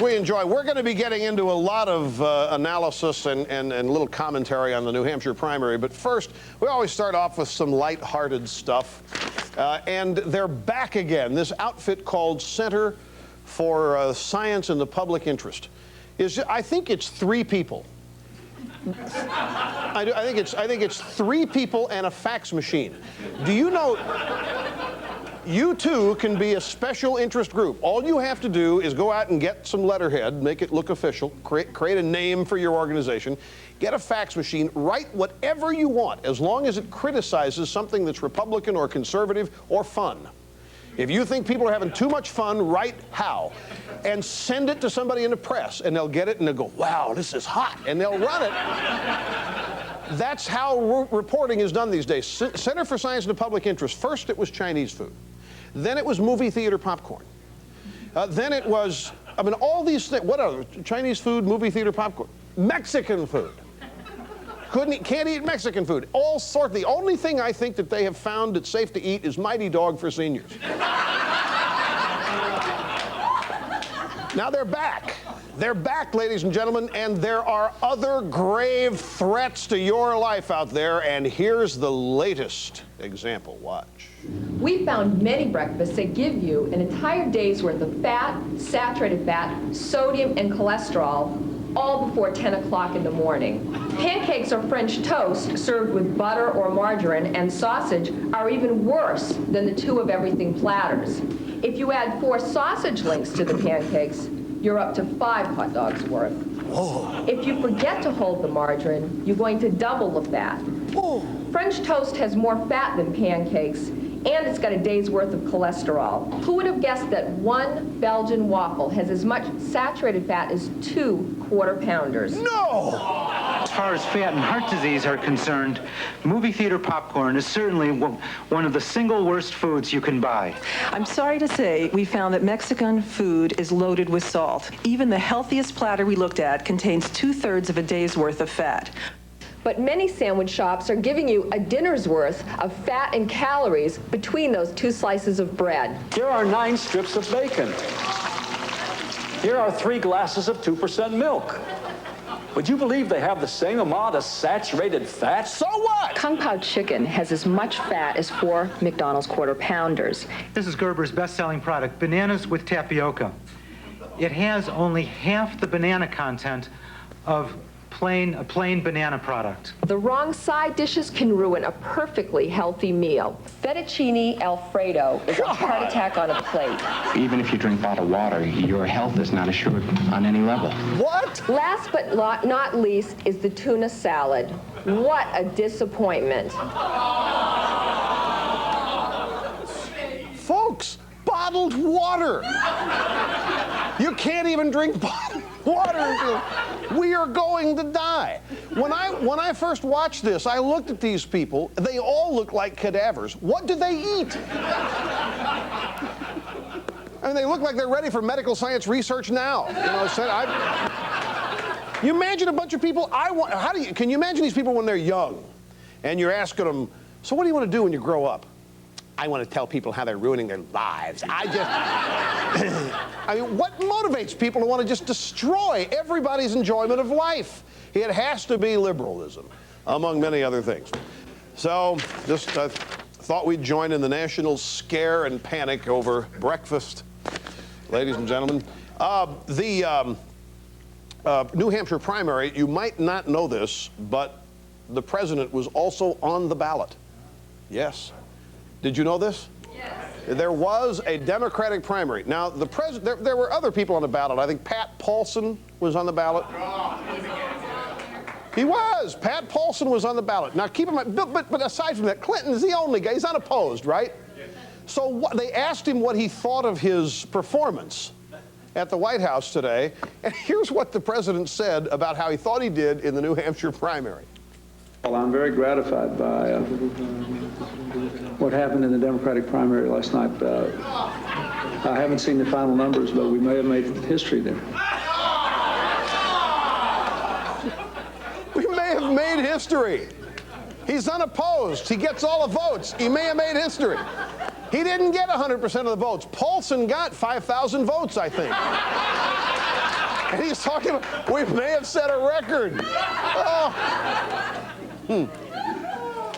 we enjoy. We're going to be getting into a lot of analysis and little commentary on the New Hampshire primary. But first, we always start off with some lighthearted stuff. And they're back again. This outfit called Center for Science in the Public Interest I think it's 3 people. I think it's 3 people and a fax machine. Do you know? You too can be a special interest group. All you have to do is go out and get some letterhead, make it look official, create a name for your organization, get a fax machine, write whatever you want, as long as it criticizes something that's Republican or conservative or fun. If you think people are having too much fun, write how. And send it to somebody in the press, and they'll get it, and they'll go, wow, this is hot, and they'll run it. That's how reporting is done these days. Center for Science and the Public Interest. First, it was Chinese food. Then it was movie theater popcorn. Then it was, I mean, all these things. What other? Chinese food, movie theater popcorn. Mexican food. Can't eat Mexican food. All sorts. The only thing I think that they have found that's safe to eat is Mighty Dog for seniors. Now they're back. They're back, ladies and gentlemen, and there are other grave threats to your life out there, and here's the latest example. Watch. We found many breakfasts that give you an entire day's worth of fat, saturated fat, sodium, and cholesterol, all before 10 o'clock in the morning. Pancakes or French toast served with butter or margarine and sausage are even worse than the 2 of everything platters. If you add 4 sausage links to the pancakes, you're up to 5 hot dogs worth. Whoa. If you forget to hold the margarine, you're going to double the fat. Whoa. French toast has more fat than pancakes, and it's got a day's worth of cholesterol. Who would have guessed that 1 Belgian waffle has as much saturated fat as 2 quarter-pounders? No! As far as fat and heart disease are concerned, movie theater popcorn is certainly one of the single worst foods you can buy. I'm sorry to say we found that Mexican food is loaded with salt. Even the healthiest platter we looked at contains 2/3 of a day's worth of fat. But many sandwich shops are giving you a dinner's worth of fat and calories between those 2 slices of bread. Here are 9 strips of bacon. Here are 3 glasses of 2% milk. Would you believe they have the same amount of saturated fat? So what? Kung Pao chicken has as much fat as 4 McDonald's quarter-pounders. This is Gerber's best-selling product, bananas with tapioca. It has only half the banana content of a plain banana product. The wrong side dishes can ruin a perfectly healthy meal. Fettuccine Alfredo is a heart attack on a plate. Even if you drink bottled water, your health is not assured on any level. What? Last but not least is the tuna salad. What a disappointment. Folks, bottled water. You can't even drink bottled water. We are going to die. When I first watched this, I looked at these people. They all look like cadavers. What do they eat? I mean, they look like they're ready for medical science research now. You know, you imagine a bunch of people. Can you imagine these people when they're young, and you're asking them, so what do you want to do when you grow up? I want to tell people how they're ruining their lives. I mean, what motivates people to want to just destroy everybody's enjoyment of life? It has to be liberalism, among many other things. So, just thought we'd join in the national scare and panic over breakfast, ladies and gentlemen. The New Hampshire primary, you might not know this, but the president was also on the ballot. Yes. Did you know this? Yes. There was a Democratic primary. Now, there were other people on the ballot. I think Pat Paulson was on the ballot. He was. Pat Paulson was on the ballot. Now, keep in mind, but aside from that, Clinton is the only guy. He's unopposed, right? So they asked him what he thought of his performance at the White House today. And here's what the president said about how he thought he did in the New Hampshire primary. Well, I'm very gratified by what happened in the Democratic primary last night. I haven't seen the final numbers, but we may have made history there. We may have made history. He's unopposed. He gets all the votes. He may have made history. He didn't get 100% of the votes. Paulson got 5,000 votes, I think. And he's talking about, we may have set a record. Oh.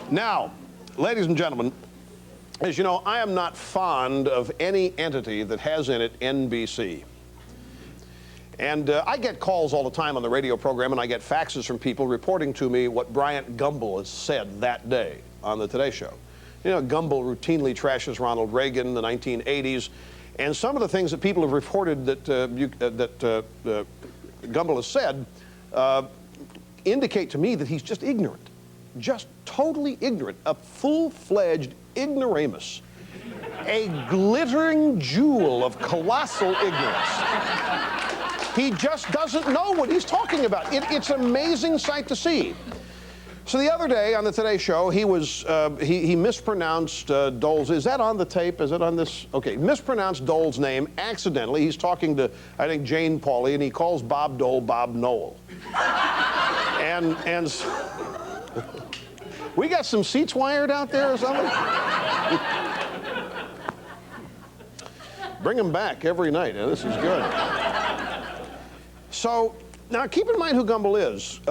Now, ladies and gentlemen, as you know, I am not fond of any entity that has in it NBC. And I get calls all the time on the radio program, and I get faxes from people reporting to me what Bryant Gumbel has said that day on the Today Show. You know, Gumbel routinely trashes Ronald Reagan in the 1980s, and some of the things that people have reported that Gumbel has said indicate to me that he's just ignorant. Just totally ignorant, a full-fledged ignoramus. A glittering jewel of colossal ignorance. He just doesn't know what he's talking about. It's an amazing sight to see. So the other day on the Today Show, he mispronounced Dole's. Is that on the tape? Is it on this? Okay, mispronounced Dole's name accidentally. He's talking to, I think, Jane Pauley, and he calls Bob Dole Bob Noel. and so, we got some seats wired out there or something? Bring them back every night. This is good. So now keep in mind who Gumbel is.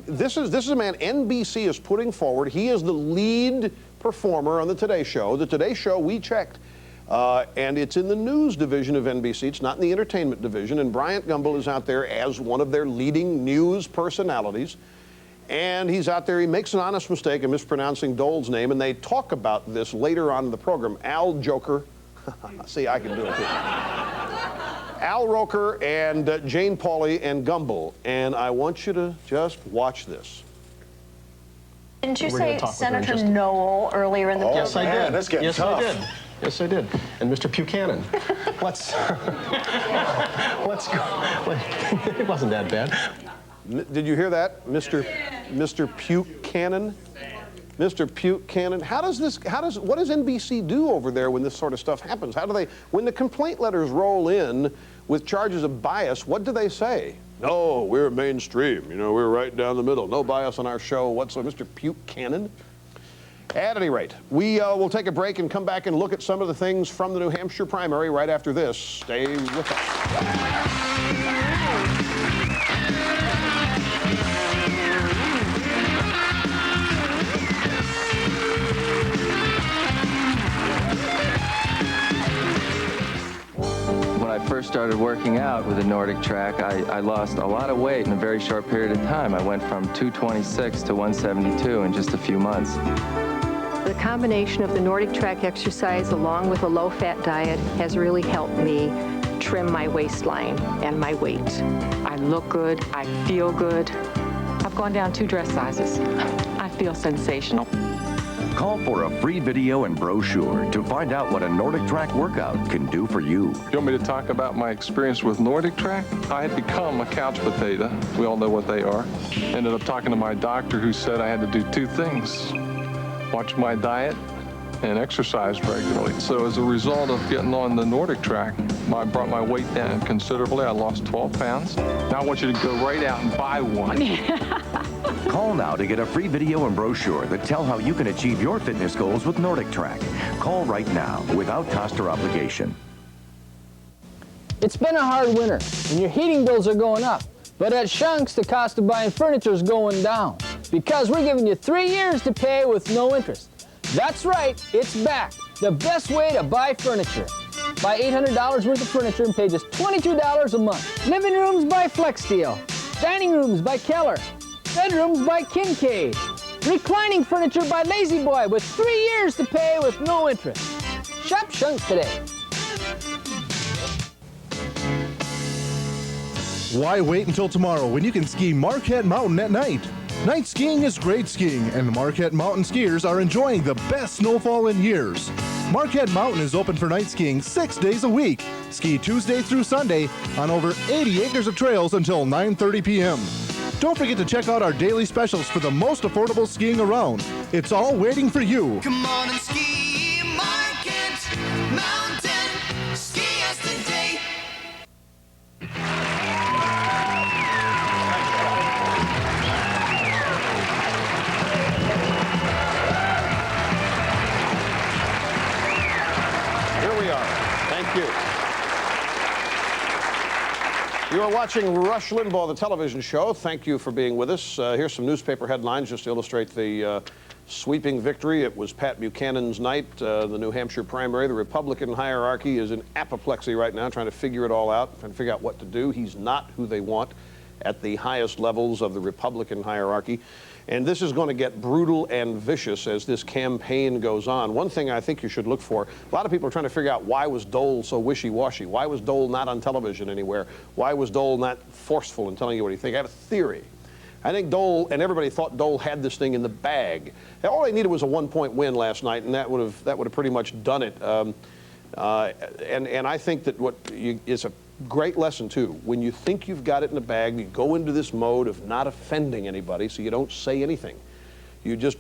This is a man NBC is putting forward. He is the lead performer on the Today Show. The Today Show, we checked, and it's in the news division of NBC. It's not in the entertainment division. And Bryant Gumbel is out there as one of their leading news personalities. And he's out there, he makes an honest mistake of mispronouncing Dole's name, and they talk about this later on in the program. Al Joker, see, I can do it too. Al Roker and Jane Pauley and Gumbel, and I want you to just watch this. Didn't you say Senator Noel earlier in the program? Yes, I did. That's getting tough. I did. Yes, I did. And Mr. Buchanan. Let's go. It wasn't that bad. Did you hear that, Mr. Buchanan? Mr. Buchanan, what does NBC do over there when this sort of stuff happens? How do they, when the complaint letters roll in with charges of bias, what do they say? No, we're mainstream, you know, we're right down the middle. No bias on our show whatsoever. Mr. Buchanan? At any rate, we will take a break and come back and look at some of the things from the New Hampshire primary right after this. Stay with us. When I first started working out with the Nordic Track, I lost a lot of weight in a very short period of time. I went from 226 to 172 in just a few months. The combination of the Nordic Track exercise along with a low-fat diet has really helped me trim my waistline and my weight. I look good, I feel good. I've gone down 2 dress sizes. I feel sensational. Call for a free video and brochure to find out what a Nordic Track workout can do for you. You want me to talk about my experience with Nordic Track? I had become a couch potato. We all know what they are. Ended up talking to my doctor who said I had to do 2 things. Watch my diet and exercise regularly. So as a result of getting on the Nordic Track, I brought my weight down considerably. I lost 12 pounds. Now I want you to go right out and buy one. Call now to get a free video and brochure that tell how you can achieve your fitness goals with Nordic Track. Call right now without cost or obligation. It's been a hard winter and your heating bills are going up. But at Shunk's, the cost of buying furniture is going down because we're giving you 3 years to pay with no interest. That's right, it's back. The best way to buy furniture. Buy $800 worth of furniture and pay just $22 a month. Living rooms by FlexSteel. Dining rooms by Keller. Bedrooms by Kincaid. Reclining furniture by Lazy Boy with 3 years to pay with no interest. Shop Shunk's today. Why wait until tomorrow when you can ski Marquette Mountain at night? Night skiing is great skiing, and the Marquette Mountain skiers are enjoying the best snowfall in years. Marquette Mountain is open for night skiing 6 days a week. Ski Tuesday through Sunday on over 80 acres of trails until 9:30 p.m. Don't forget to check out our daily specials for the most affordable skiing around. It's all waiting for you. Come on and ski, Marquette Mountain. Ski us today. Here we are. Thank you. You are watching Rush Limbaugh, the television show. Thank you for being with us. Here's some newspaper headlines just to illustrate the sweeping victory. It was Pat Buchanan's night, the New Hampshire primary. The Republican hierarchy is in apoplexy right now, trying to figure it all out, trying to figure out what to do. He's not who they want at the highest levels of the Republican hierarchy. And this is going to get brutal and vicious as this campaign goes on. One thing I think you should look for, a lot of people are trying to figure out why was Dole so wishy-washy? Why was Dole not on television anywhere? Why was Dole not forceful in telling you what he thinks? I have a theory I think Dole and everybody thought Dole had this thing in the bag. All they needed was a 1-point win last night, and that would have pretty much done it. And I think that it's a great lesson too. When you think you've got it in the bag, you go into this mode of not offending anybody, so you don't say anything. You just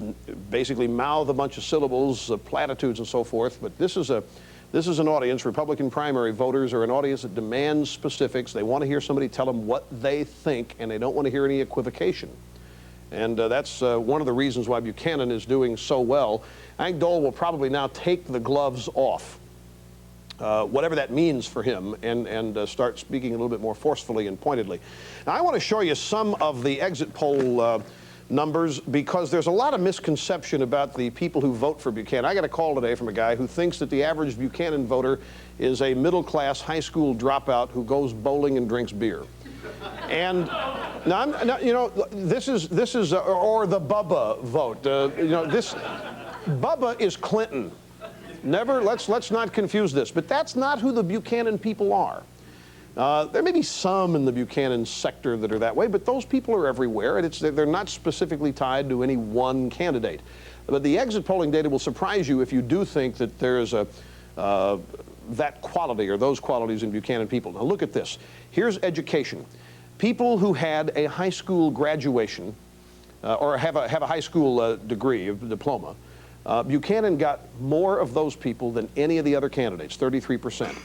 basically mouth a bunch of syllables, platitudes, and so forth. But this is an audience. Republican primary voters are an audience that demands specifics. They want to hear somebody tell them what they think, and they don't want to hear any equivocation. And that's one of the reasons why Buchanan is doing so well. I think Dole will probably now take the gloves off, whatever that means for him, and start speaking a little bit more forcefully and pointedly. Now, I want to show you some of the exit poll numbers, because there's a lot of misconception about the people who vote for Buchanan. I got a call today from a guy who thinks that the average Buchanan voter is a middle-class high school dropout who goes bowling and drinks beer. And now, you know, this is or the Bubba vote. You know, this Bubba is Clinton. Never, let's not confuse this. But that's not who the Buchanan people are. There may be some in the Buchanan sector that are that way, but those people are everywhere, and they're not specifically tied to any one candidate. But the exit polling data will surprise you if you do think that there is that quality or those qualities in Buchanan people. Now look at this. Here's education. People who had a high school graduation or have a high school degree, diploma, Buchanan got more of those people than any of the other candidates, 33%.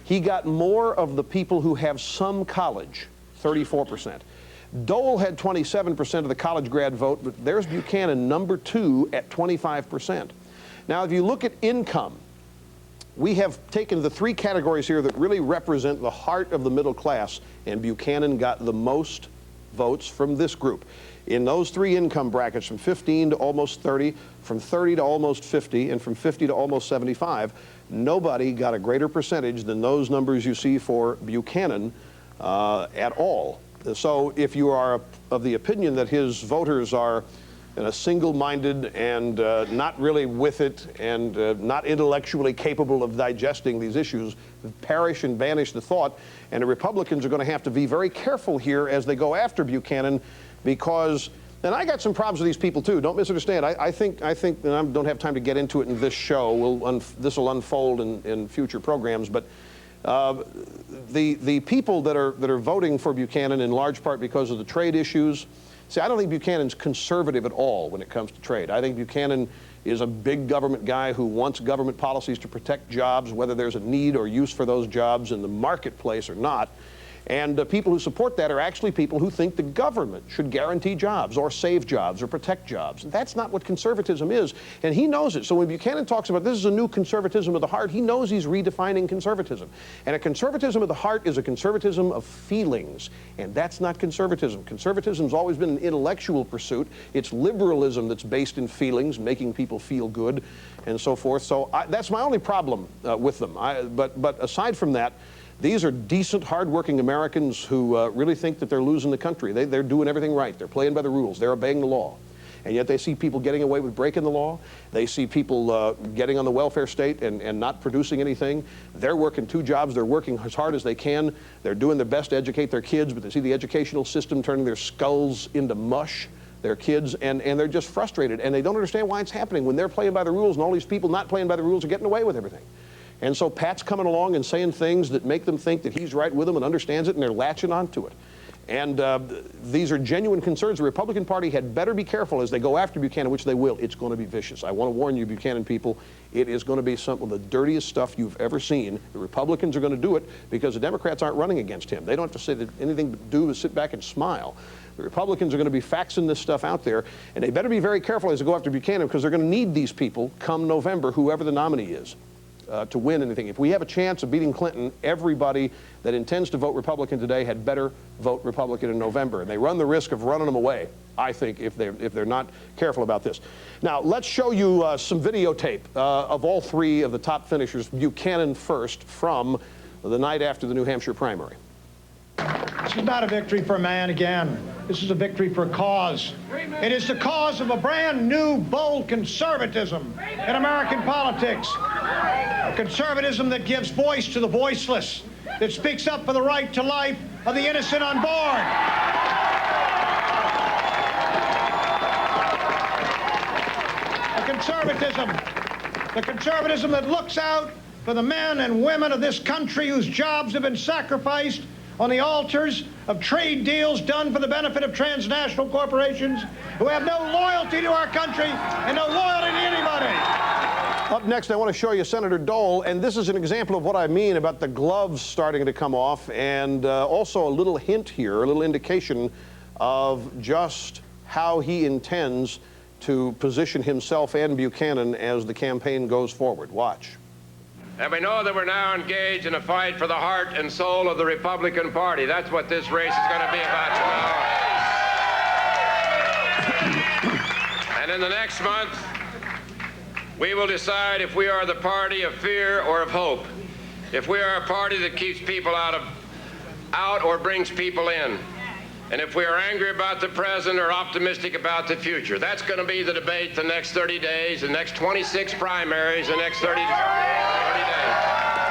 He got more of the people who have some college, 34%. Dole had 27% of the college grad vote, but there's Buchanan, number 2 at 25%. Now, if you look at income, we have taken the 3 categories here that really represent the heart of the middle class, and Buchanan got the most votes from this group. In those 3 income brackets, from 15 to almost 30, from 30 to almost 50, and from 50 to almost 75, nobody got a greater percentage than those numbers you see for Buchanan at all. So if you are of the opinion that his voters are single-minded and not really with it and not intellectually capable of digesting these issues, perish and banish the thought. And the Republicans are going to have to be very careful here as they go after Buchanan, because, and I got some problems with these people too, don't misunderstand. I think, and I don't have time to get into it in this show, this will unfold in future programs, but the people that are voting for Buchanan in large part because of the trade issues. See, I don't think Buchanan's conservative at all when it comes to trade. I think Buchanan is a big government guy who wants government policies to protect jobs, whether there's a need or use for those jobs in the marketplace or not. And people who support that are actually people who think the government should guarantee jobs or save jobs or protect jobs. That's not what conservatism is, and he knows it. So when Buchanan talks about this is a new conservatism of the heart, he knows he's redefining conservatism. And a conservatism of the heart is a conservatism of feelings, and that's not conservatism. Conservatism's always been an intellectual pursuit. It's liberalism that's based in feelings, making people feel good, and so forth. So that's my only problem with them. But aside from that, these are decent, hardworking Americans who really think that they're losing the country. They're doing everything right. They're playing by the rules. They're obeying the law. And yet they see people getting away with breaking the law. They see people getting on the welfare state and not producing anything. They're working 2 jobs. They're working as hard as they can. They're doing their best to educate their kids, but they see the educational system turning their skulls into mush, their kids, and they're just frustrated. And they don't understand why it's happening when they're playing by the rules and all these people not playing by the rules are getting away with everything. And so Pat's coming along and saying things that make them think that he's right with them and understands it, and they're latching onto it. And these are genuine concerns. The Republican Party had better be careful as they go after Buchanan, which they will. It's going to be vicious. I want to warn you, Buchanan people, it is going to be some of the dirtiest stuff you've ever seen. The Republicans are going to do it because the Democrats aren't running against him. They don't have to say that anything but do is sit back and smile. The Republicans are going to be faxing this stuff out there, and they better be very careful as they go after Buchanan, because they're going to need these people come November, whoever the nominee is. To win anything. If we have a chance of beating Clinton, everybody that intends to vote Republican today had better vote Republican in November. And they run the risk of running them away, I think, if they're not careful about this. Now, let's show you some videotape of all 3 of the top finishers, Buchanan first, from the night after the New Hampshire primary. This is not a victory for a man again. This is a victory for a cause. It is the cause of a brand new, bold conservatism in American politics. A conservatism that gives voice to the voiceless, that speaks up for the right to life of the innocent unborn. conservatism. The conservatism that looks out for the men and women of this country whose jobs have been sacrificed on the altars of trade deals done for the benefit of transnational corporations who have no loyalty to our country and no loyalty to anybody. Up next, I want to show you Senator Dole, and this is an example of what I mean about the gloves starting to come off, and also a little hint here, a little indication of just how he intends to position himself and Buchanan as the campaign goes forward. Watch. And we know that we're now engaged in a fight for the heart and soul of the Republican Party. That's what this race is going to be about tomorrow. And in the next month, we will decide if we are the party of fear or of hope. If we are a party that keeps people out or brings people in. And if we are angry about the present or optimistic about the future. That's going to be the debate the next 30 days, the next 26 primaries, the next 30 days.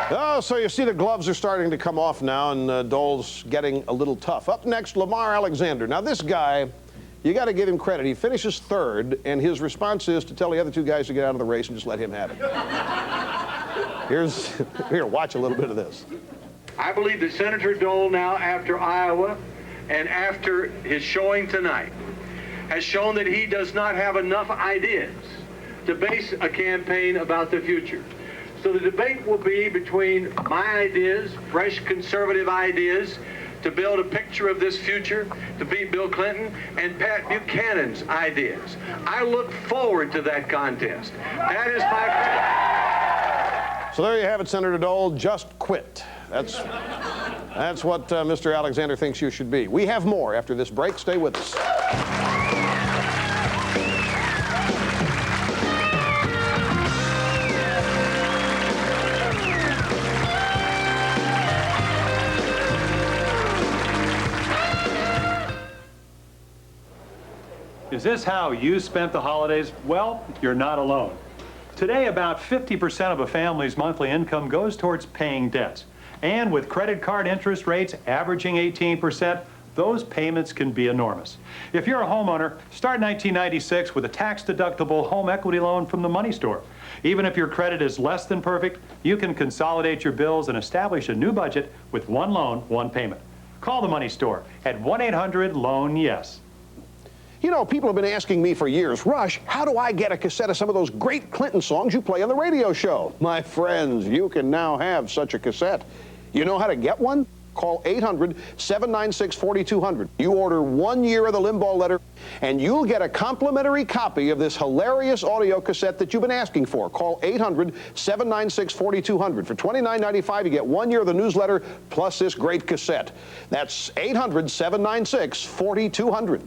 Oh, so you see the gloves are starting to come off now, and Dole's getting a little tough. Up next, Lamar Alexander. Now, this guy, you got to give him credit. He finishes third, and his response is to tell the other two guys to get out of the race and just let him have it. Here, watch a little bit of this. I believe that Senator Dole now, after Iowa, and after his showing tonight, has shown that he does not have enough ideas to base a campaign about the future. So the debate will be between my ideas, fresh conservative ideas, to build a picture of this future, to beat Bill Clinton, and Pat Buchanan's ideas. I look forward to that contest. That is my... So there you have it, Senator Dole, just quit. That's what Mr. Alexander thinks you should be. We have more after this break. Stay with us. Is this how you spent the holidays? Well, you're not alone. Today, about 50% of a family's monthly income goes towards paying debts. And with credit card interest rates averaging 18%, those payments can be enormous. If you're a homeowner, start 1996 with a tax-deductible home equity loan from the Money Store. Even if your credit is less than perfect, you can consolidate your bills and establish a new budget with one loan, one payment. Call the Money Store at 1-800-LOAN-YES. You know, people have been asking me for years, Rush, how do I get a cassette of some of those great Clinton songs you play on the radio show? My friends, you can now have such a cassette. You know how to get one? Call 800-796-4200. You order 1 year of the Limbaugh letter, and you'll get a complimentary copy of this hilarious audio cassette that you've been asking for. Call 800-796-4200. For $29.95, you get 1 year of the newsletter plus this great cassette. That's 800-796-4200.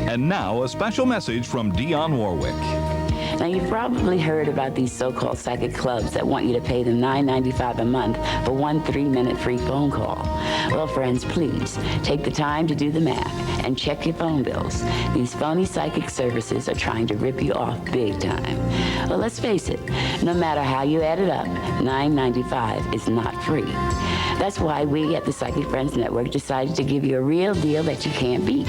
And now, a special message from Dionne Warwick. Now, you've probably heard about these so-called psychic clubs that want you to pay them $9.95 a month for one 3-minute free phone call. Well, friends, please take the time to do the math and check your phone bills. These phony psychic services are trying to rip you off big time. Well, let's face it, no matter how you add it up, $9.95 is not free. That's why we at the Psychic Friends Network decided to give you a real deal that you can't beat.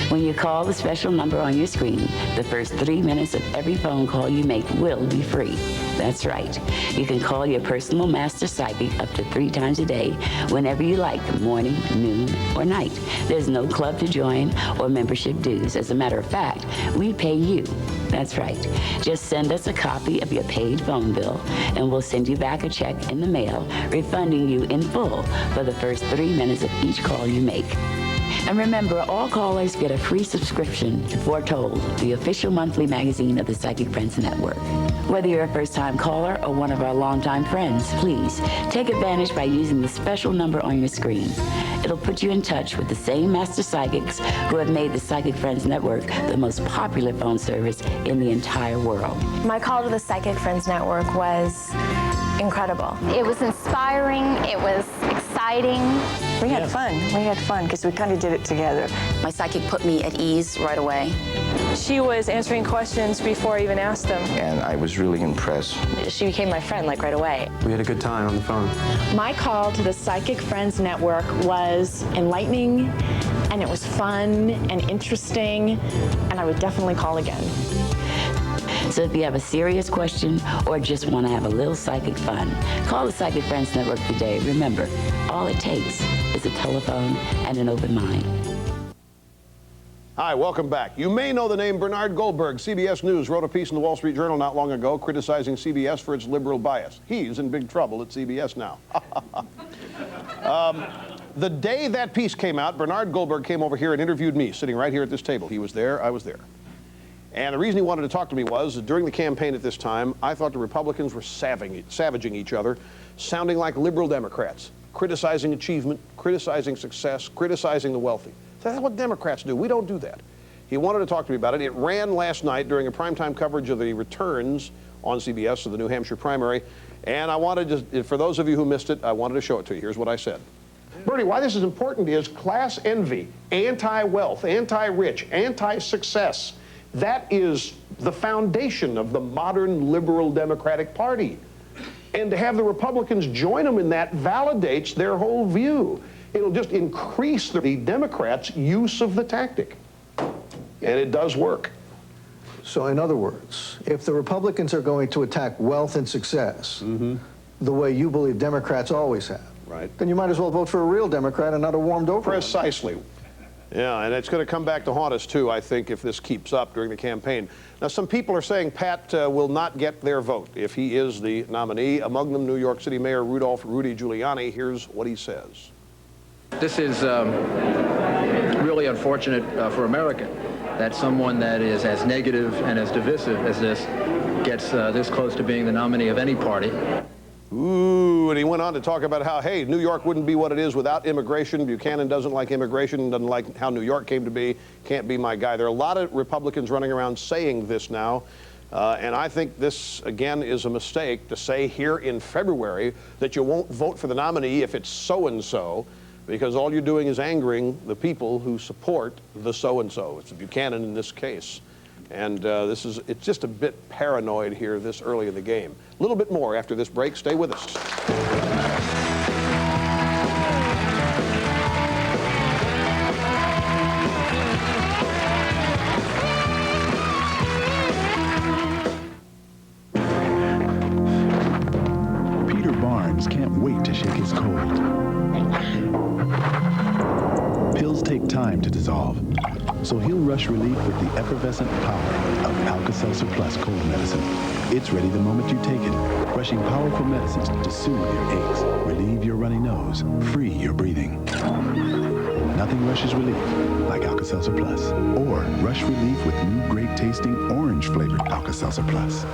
When you call the special number on your screen, the first 3 minutes of every phone call you make will be free. That's right. You can call your personal master psychic up to 3 times a day, whenever you like, morning, noon, or night. There's no club to join or membership dues. As a matter of fact, we pay you. That's right. Just send us a copy of your paid phone bill, and we'll send you back a check in the mail, refunding you in full for the first 3 minutes of each call you make. And remember, all callers get a free subscription to Foretold, the official monthly magazine of the Psychic Friends Network. Whether you're a first-time caller or one of our longtime friends, please take advantage by using the special number on your screen. It'll put you in touch with the same master psychics who have made the Psychic Friends Network the most popular phone service in the entire world. My call to the Psychic Friends Network was incredible. It was inspiring. It was exciting. We had fun. We had fun because we kind of did it together. My psychic put me at ease right away. She was answering questions before I even asked them. And I was really impressed. She became my friend, like, right away. We had a good time on the phone. My call to the Psychic Friends Network was enlightening, and it was fun and interesting, and I would definitely call again. So if you have a serious question or just want to have a little psychic fun, call the Psychic Friends Network today. Remember, all it takes is a telephone and an open mind. Hi, welcome back. You may know the name Bernard Goldberg. CBS News wrote a piece in the Wall Street Journal not long ago criticizing CBS for its liberal bias. He's in big trouble at CBS now. The day that piece came out, Bernard Goldberg came over here and interviewed me, sitting right here at this table. He was there, I was there. And the reason he wanted to talk to me was, during the campaign at this time, I thought the Republicans were savaging each other, sounding like liberal Democrats, criticizing achievement, criticizing success, criticizing the wealthy. That's what Democrats do. We don't do that. He wanted to talk to me about it. It ran last night during a primetime coverage of the returns on CBS of the New Hampshire primary. And I wanted to, for those of you who missed it, I wanted to show it to you. Here's what I said. Bernie, why this is important is class envy, anti-wealth, anti-rich, anti-success. That is the foundation of the modern liberal Democratic Party. And to have the Republicans join them in that validates their whole view. It'll just increase the Democrats' use of the tactic. And it does work. So in other words, if the Republicans are going to attack wealth and success the way you believe Democrats always have, then you might as well vote for a real Democrat and not a warmed over one. Precisely. Yeah, and it's going to come back to haunt us, too, I think, if this keeps up during the campaign. Now, some people are saying Pat will not get their vote if he is the nominee. Among them, New York City Mayor Rudy Giuliani. Here's what he says. This is really unfortunate for America that someone that is as negative and as divisive as this gets this close to being the nominee of any party. Ooh, and he went on to talk about how, hey, New York wouldn't be what it is without immigration. Buchanan doesn't like immigration, doesn't like how New York came to be, can't be my guy. There are a lot of Republicans running around saying this now, and I think this, again, is a mistake to say here in February that you won't vote for the nominee if it's so-and-so, because all you're doing is angering the people who support the so-and-so. It's Buchanan in this case. And it's just a bit paranoid here this early in the game. A little bit more after this break. Stay with us. Peter Barnes can't wait to shake his cold. Pills take time to dissolve, so he'll rush relief with the effervescent power of Alka-Seltzer Plus cold medicine. It's ready the moment you take it, rushing powerful medicines to soothe your aches, relieve your runny nose, free your breathing. Nothing rushes relief like Alka-Seltzer Plus, or rush relief with new great-tasting orange-flavored Alka-Seltzer Plus.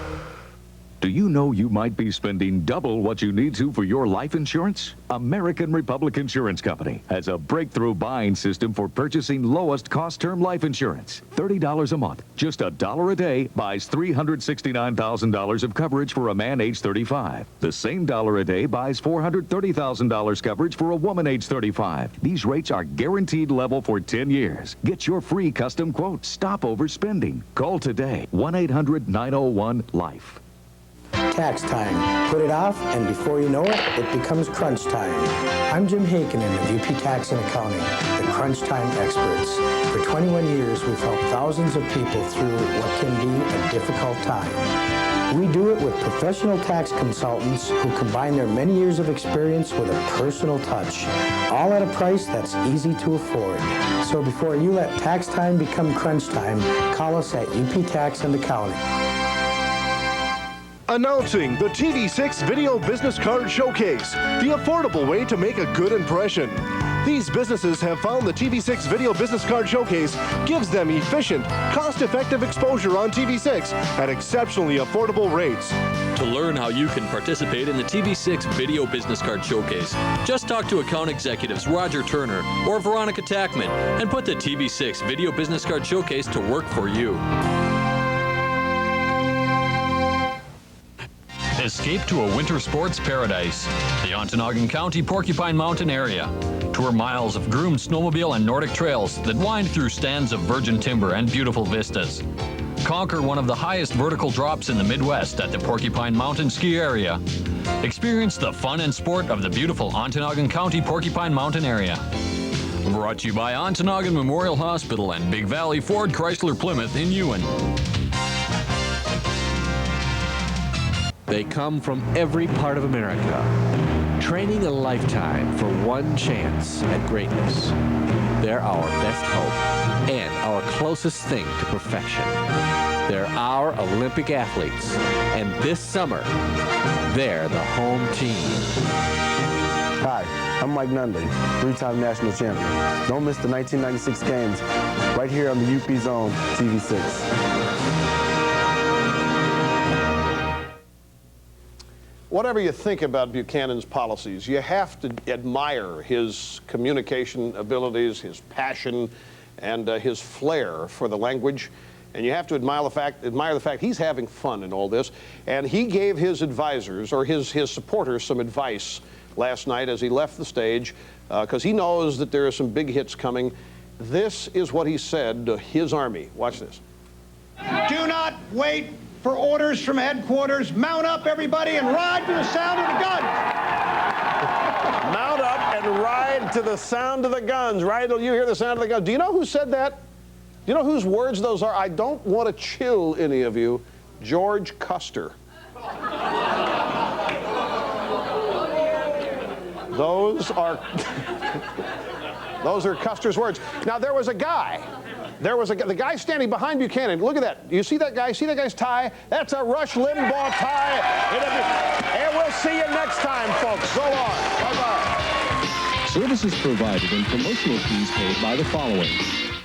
Do you know you might be spending double what you need to for your life insurance? American Republic Insurance Company has a breakthrough buying system for purchasing lowest cost term life insurance. $30 a month, just $1 a day buys $369,000 of coverage for a man age 35. The same dollar a day buys $430,000 coverage for a woman age 35. These rates are guaranteed level for 10 years. Get your free custom quote. Stop overspending. Call today. 1-800-901-LIFE. Tax time. Put it off, and before you know it, it becomes crunch time. I'm Jim Hakinen of UP Tax and Accounting, the crunch time experts. For 21 years, we've helped thousands of people through what can be a difficult time. We do it with professional tax consultants who combine their many years of experience with a personal touch, all at a price that's easy to afford. So before you let tax time become crunch time, call us at UP Tax and Accounting. Announcing the TV6 Video Business Card Showcase, the affordable way to make a good impression. These businesses have found the TV6 Video Business Card Showcase gives them efficient, cost-effective exposure on TV6 at exceptionally affordable rates. To learn how you can participate in the TV6 Video Business Card Showcase, just talk to account executives Roger Turner or Veronica Tackman and put the TV6 Video Business Card Showcase to work for you. Escape to a winter sports paradise, the Ontonagon County Porcupine Mountain area. Tour miles of groomed snowmobile and Nordic trails that wind through stands of virgin timber and beautiful vistas. Conquer one of the highest vertical drops in the Midwest at the Porcupine Mountain Ski Area. Experience the fun and sport of the beautiful Ontonagon County Porcupine Mountain area. Brought to you by Ontonagon Memorial Hospital and Big Valley Ford Chrysler Plymouth in Ewan. They come from every part of America, training a lifetime for one chance at greatness. They're our best hope and our closest thing to perfection. They're our Olympic athletes, and this summer, they're the home team. Hi, I'm Mike Nunley, three-time national champion. Don't miss the 1996 games right here on the UP Zone TV6. Whatever you think about Buchanan's policies, you have to admire his communication abilities, his passion, and his flair for the language. And you have to admire the fact he's having fun in all this. And he gave his advisors, or his supporters, some advice last night as he left the stage, because he knows that there are some big hits coming. This is what he said to his army. Watch this. Do not wait for orders from headquarters. Mount up, everybody, and ride to the sound of the guns. Mount up and ride to the sound of the guns. Ride till you hear the sound of the guns. Do you know who said that? Do you know whose words those are? I don't want to chill any of you. George Custer. Those are Custer's words. Now, there was a guy. The guy standing behind Buchanan. Look at that. Do you see that guy? See that guy's tie? That's a Rush Limbaugh tie. And we'll see you next time, folks. So long. Bye-bye. Services provided and promotional fees paid by the following.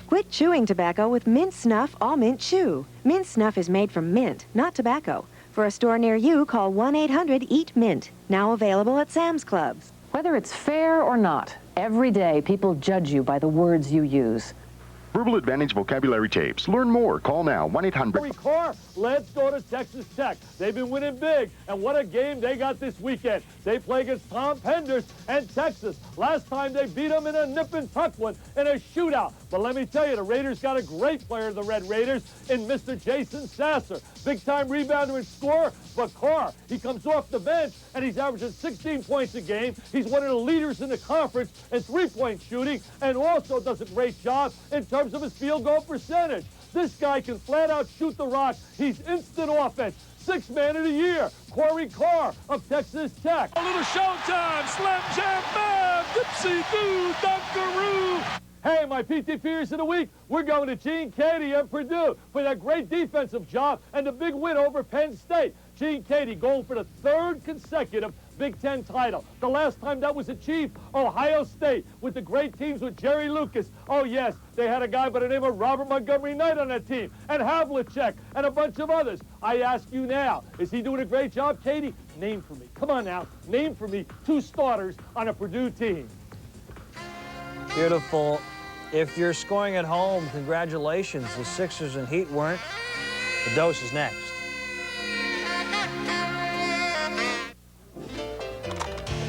Quit chewing tobacco with Mint Snuff All Mint Chew. Mint Snuff is made from mint, not tobacco. For a store near you, call 1-800-EAT-MINT. Now available at Sam's Clubs. Whether it's fair or not, every day people judge you by the words you use. Verbal Advantage vocabulary tapes. Learn more. Call now. 1-800. Car, let's go to Texas Tech. They've been winning big, and what a game they got this weekend. They play against Tom Penders and Texas. Last time they beat them in a nip and tuck one in a shootout. But let me tell you, the Raiders got a great player, the Red Raiders, in Mr. Jason Sasser. Big-time rebounder and scorer, but Carr, he comes off the bench, and he's averaging 16 points a game. He's one of the leaders in the conference in three-point shooting, and also does a great job in terms of his field goal percentage. This guy can flat-out shoot the rock. He's instant offense. Sixth man of the year, Corey Carr of Texas Tech. A little showtime, slam jam, bam, dipsy-doo, dunkaroo. Hey, my PT Fears of the Week, we're going to Gene Cady and Purdue for that great defensive job and the big win over Penn State. Gene Cady going for the third consecutive Big Ten title. The last time that was achieved, Ohio State, with the great teams with Jerry Lucas. Oh, yes, they had a guy by the name of Robert Montgomery Knight on that team, and Havlicek, and a bunch of others. I ask you now, is he doing a great job, Cady? Name for me. Come on now. Name for me 2 starters on a Purdue team. Beautiful. If you're scoring at home, congratulations. The Sixers and Heat weren't. The dose is next.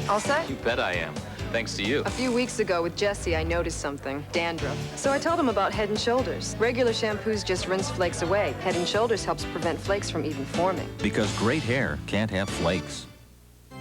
All set? You bet I am. Thanks to you. A few weeks ago with Jesse, I noticed something. Dandruff. So I told him about Head & Shoulders. Regular shampoos just rinse flakes away. Head & Shoulders helps prevent flakes from even forming. Because great hair can't have flakes.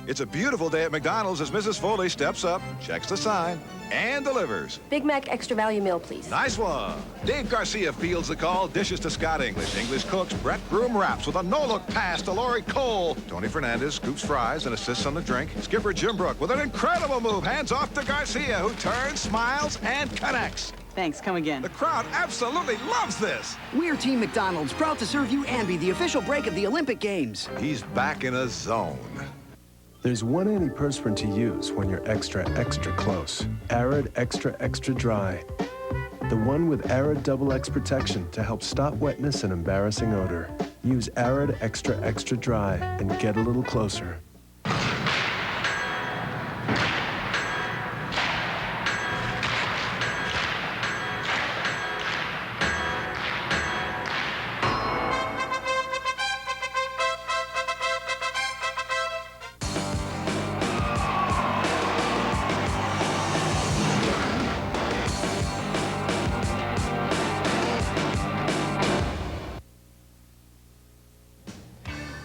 It's a beautiful day at McDonald's as Mrs. Foley steps up, checks the sign, and delivers. Big Mac extra value meal, please. Nice one. Dave Garcia fields the call, dishes to Scott English. English cooks, Brett Broom wraps with a no-look pass to Lori Cole. Tony Fernandez scoops fries and assists on the drink. Skipper Jim Brook with an incredible move, hands off to Garcia, who turns, smiles, and connects. Thanks, come again. The crowd absolutely loves this. We're Team McDonald's, proud to serve you and be the official break of the Olympic Games. He's back in a zone. There's one antiperspirant to use when you're extra close. Arid Extra Extra Dry. The one with Arid Double X protection to help stop wetness and embarrassing odor. Use Arid Extra Extra Dry and get a little closer.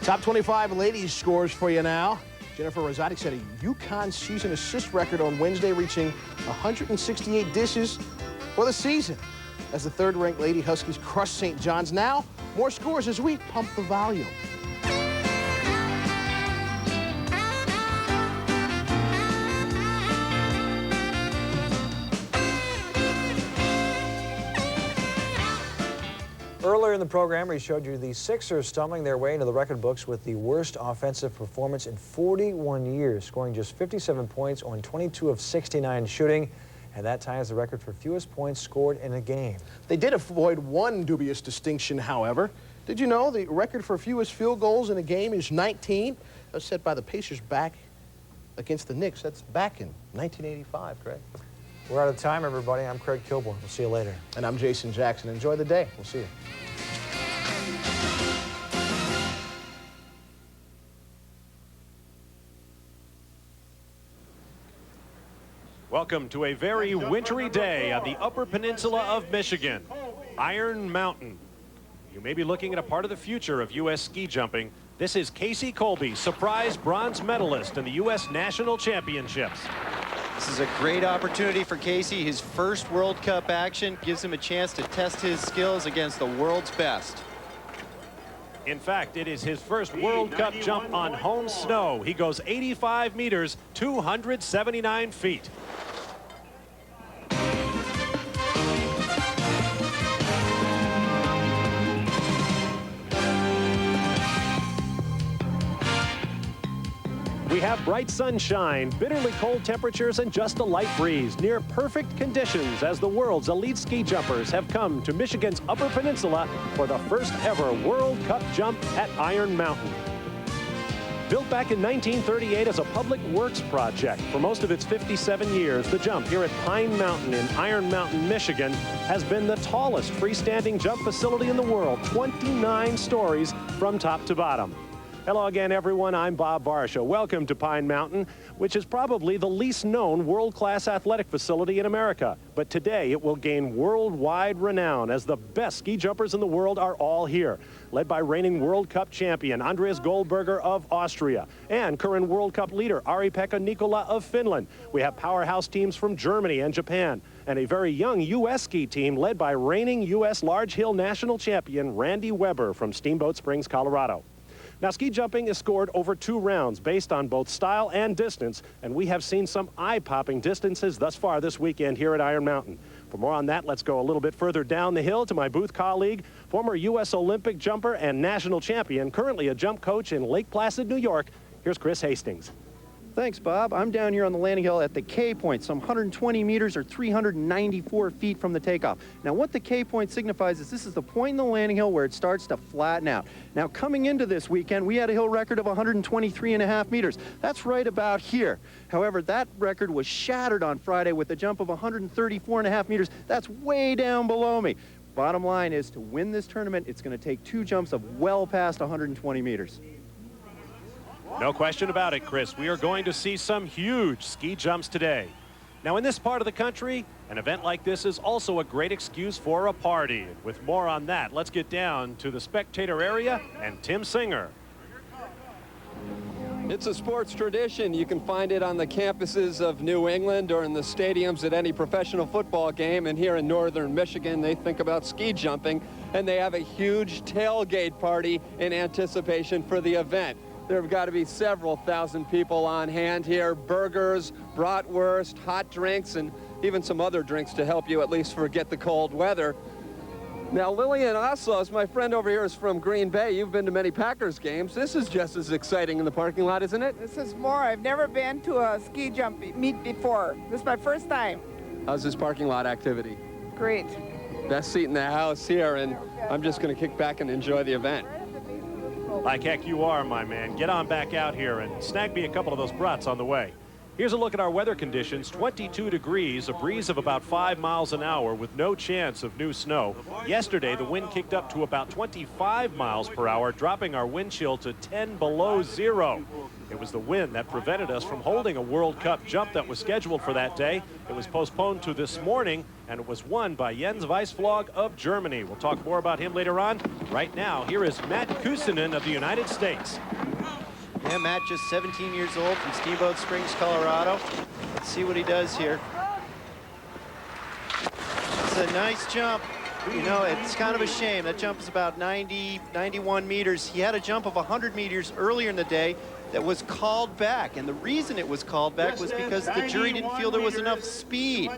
Top 25 ladies scores for you now. Jennifer Rosati set a UConn season assist record on Wednesday, reaching 168 dishes for the season. As the third-ranked Lady Huskies crush St. John's. Now, more scores as we pump the volume. in the program, we showed you the Sixers stumbling their way into the record books with the worst offensive performance in 41 years, scoring just 57 points on 22 of 69 shooting. And that ties the record for fewest points scored in a game. They did avoid one dubious distinction, however. Did you know the record for fewest field goals in a game is 19? That was set by the Pacers back against the Knicks. That's back in 1985, Craig. We're out of time, everybody. I'm Craig Kilborn. We'll see you later. And I'm Jason Jackson. Enjoy the day. We'll see you. Welcome to a very wintry day on the Upper Peninsula of Michigan, Iron Mountain. You may be looking at a part of the future of U.S. ski jumping. This is Casey Colby, surprise bronze medalist in the U.S. National Championships. This is a great opportunity for Casey. His first World Cup action gives him a chance to test his skills against the world's best. In fact, it is his first World Cup jump on home snow. He goes 85 meters, 279 feet. We have bright sunshine, bitterly cold temperatures, and just a light breeze. Near perfect conditions as the world's elite ski jumpers have come to Michigan's Upper Peninsula for the first ever World Cup jump at Iron Mountain. Built back in 1938 as a public works project, for most of its 57 years, the jump here at Pine Mountain in Iron Mountain, Michigan, has been the tallest freestanding jump facility in the world, 29 stories from top to bottom. Hello again, everyone. I'm Bob Varsha. Welcome to Pine Mountain, which is probably the least known world-class athletic facility in America. But today it will gain worldwide renown as the best ski jumpers in the world are all here, led by reigning World Cup champion Andreas Goldberger of Austria and current World Cup leader Ari-Pekka Nikola of Finland. We have powerhouse teams from Germany and Japan, and a very young U.S. ski team led by reigning U.S. Large Hill national champion Randy Weber from Steamboat Springs, Colorado. Now, ski jumping is scored over 2 rounds based on both style and distance, and we have seen some eye-popping distances thus far this weekend here at Iron Mountain. For more on that, let's go a little bit further down the hill to my booth colleague, former U.S. Olympic jumper and national champion, currently a jump coach in Lake Placid, New York. Here's Chris Hastings. Thanks, Bob. I'm down here on the landing hill at the K point, some 120 meters or 394 feet from the takeoff. Now, what the K point signifies is this is the point in the landing hill where it starts to flatten out. Now, coming into this weekend, we had a hill record of 123.5 meters. That's right about here. However, that record was shattered on Friday with a jump of 134.5 meters. That's way down below me. Bottom line is, to win this tournament, it's going to take 2 jumps of well past 120 meters. No question about it, Chris. We are going to see some huge ski jumps today. Now, in this part of the country, an event like this is also a great excuse for a party. With more on that, let's get down to the spectator area and Tim Singer. It's a sports tradition. You can find it on the campuses of New England or in the stadiums at any professional football game. And here in northern Michigan, they think about ski jumping, and they have a huge tailgate party in anticipation for the event. There have got to be several thousand people on hand here. Burgers, bratwurst, hot drinks, and even some other drinks to help you at least forget the cold weather. Now, Lillian Oslos, my friend over here, is from Green Bay. You've been to many Packers games. This is just as exciting in the parking lot, isn't it? This is more. I've never been to a ski jump meet before. This is my first time. How's this parking lot activity? Great. Best seat in the house here, and I'm just going to kick back and enjoy the event. Like heck you are, my man. Get on back out here and snag me a couple of those brats on the way. Here's a look at our weather conditions. 22 degrees, a breeze of about 5 miles an hour with no chance of new snow. Yesterday, the wind kicked up to about 25 miles per hour, dropping our wind chill to 10 below zero. It was the wind that prevented us from holding a World Cup jump that was scheduled for that day. It was postponed to this morning, and it was won by Jens Weisflog of Germany. We'll talk more about him later on. Right now, here is Matt Kusanen of the United States. Yeah, Matt, just 17 years old from Steamboat Springs, Colorado. Let's see what he does here. It's a nice jump. You know, it's kind of a shame. That jump is about 90, 91 meters. He had a jump of 100 meters earlier in the day that was called back. And the reason it was called back was because the jury didn't feel there was enough speed.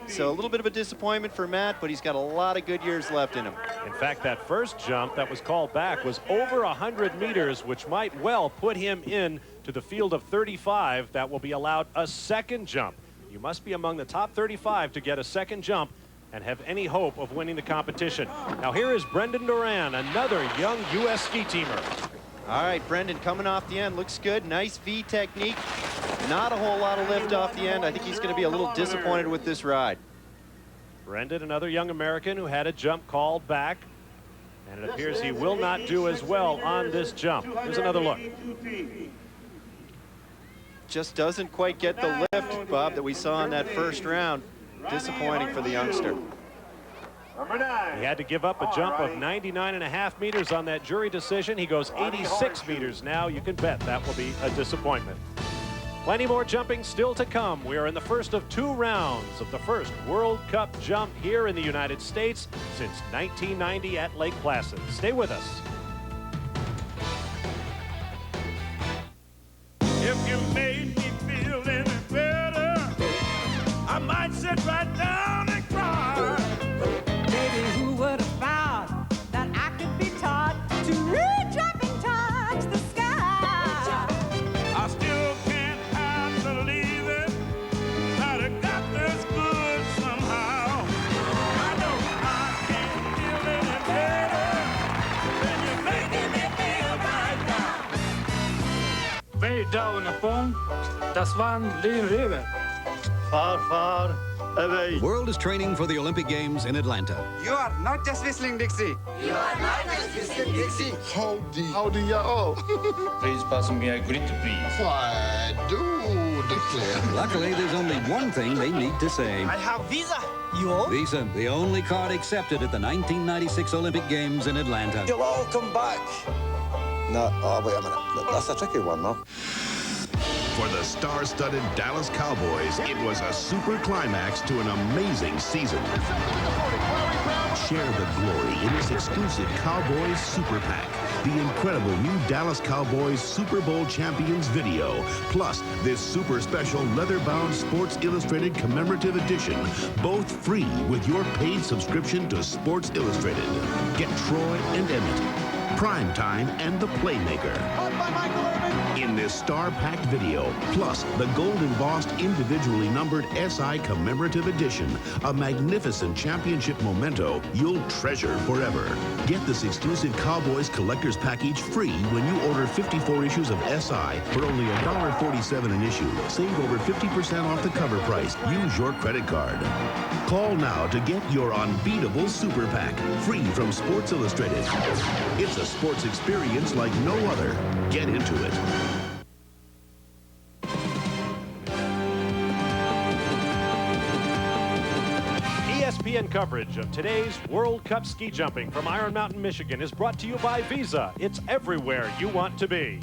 So a little bit of a disappointment for Matt, but he's got a lot of good years left in him. In fact, that first jump that was called back was over 100 meters, which might well put him in to the field of 35 that will be allowed a second jump. You must be among the top 35 to get a second jump and have any hope of winning the competition. Now here is Brendan Duran, another young U.S. ski teamer. All right, Brendan coming off the end, looks good. Nice V technique. Not a whole lot of lift off the end. I think he's going to be a little disappointed with this ride. Brendan, another young American who had a jump called back. And it appears he will not do as well on this jump. Here's another look. Just doesn't quite get the lift, Bob, that we saw in that first round. Disappointing for the youngster. He had to give up a jump of 99.5 meters on that jury decision. He goes 86 meters now. You can bet that will be a disappointment. Plenty more jumping still to come. We are in the first of 2 rounds of the first World Cup jump here in the United States since 1990 at Lake Placid. Stay with us. If you made me feel any better, I might sit right down and cry. Baby, who would have found that I could be taught to reach up and touch the sky? I still can't believe it, that it got this good somehow. I know I can't feel any better than you're making me feel right now. Way down upon, das waren Lin River. Far, far away. The world is training for the Olympic Games in Atlanta. You are not just whistling Dixie. You are not just whistling Dixie. Howdy, y'all. Please pass me a grit, please. I do declare. Luckily, there's only one thing they need to say. I have visa. You all? Visa, the only card accepted at the 1996 Olympic Games in Atlanta. You'll all come back. No, oh, wait a minute. That's a tricky one, though. For the star-studded Dallas Cowboys, it was a super climax to an amazing season. Share the glory in this exclusive Cowboys Super Pack. The incredible new Dallas Cowboys Super Bowl Champions video, plus this super special leather-bound Sports Illustrated commemorative edition, both free with your paid subscription to Sports Illustrated. Get Troy and Emmett, Primetime, and The Playmaker in this star-packed video, plus the gold-embossed individually numbered SI commemorative edition, a magnificent championship memento you'll treasure forever. Get this exclusive Cowboys collector's package free when you order 54 issues of SI for only $1.47 an issue. Save over 50% off the cover price. Use your credit card. Call now to get your unbeatable super pack, free from Sports Illustrated. It's a sports experience like no other. Get into it. ESPN coverage of today's World Cup ski jumping from Iron Mountain, Michigan is brought to you by Visa. It's everywhere you want to be.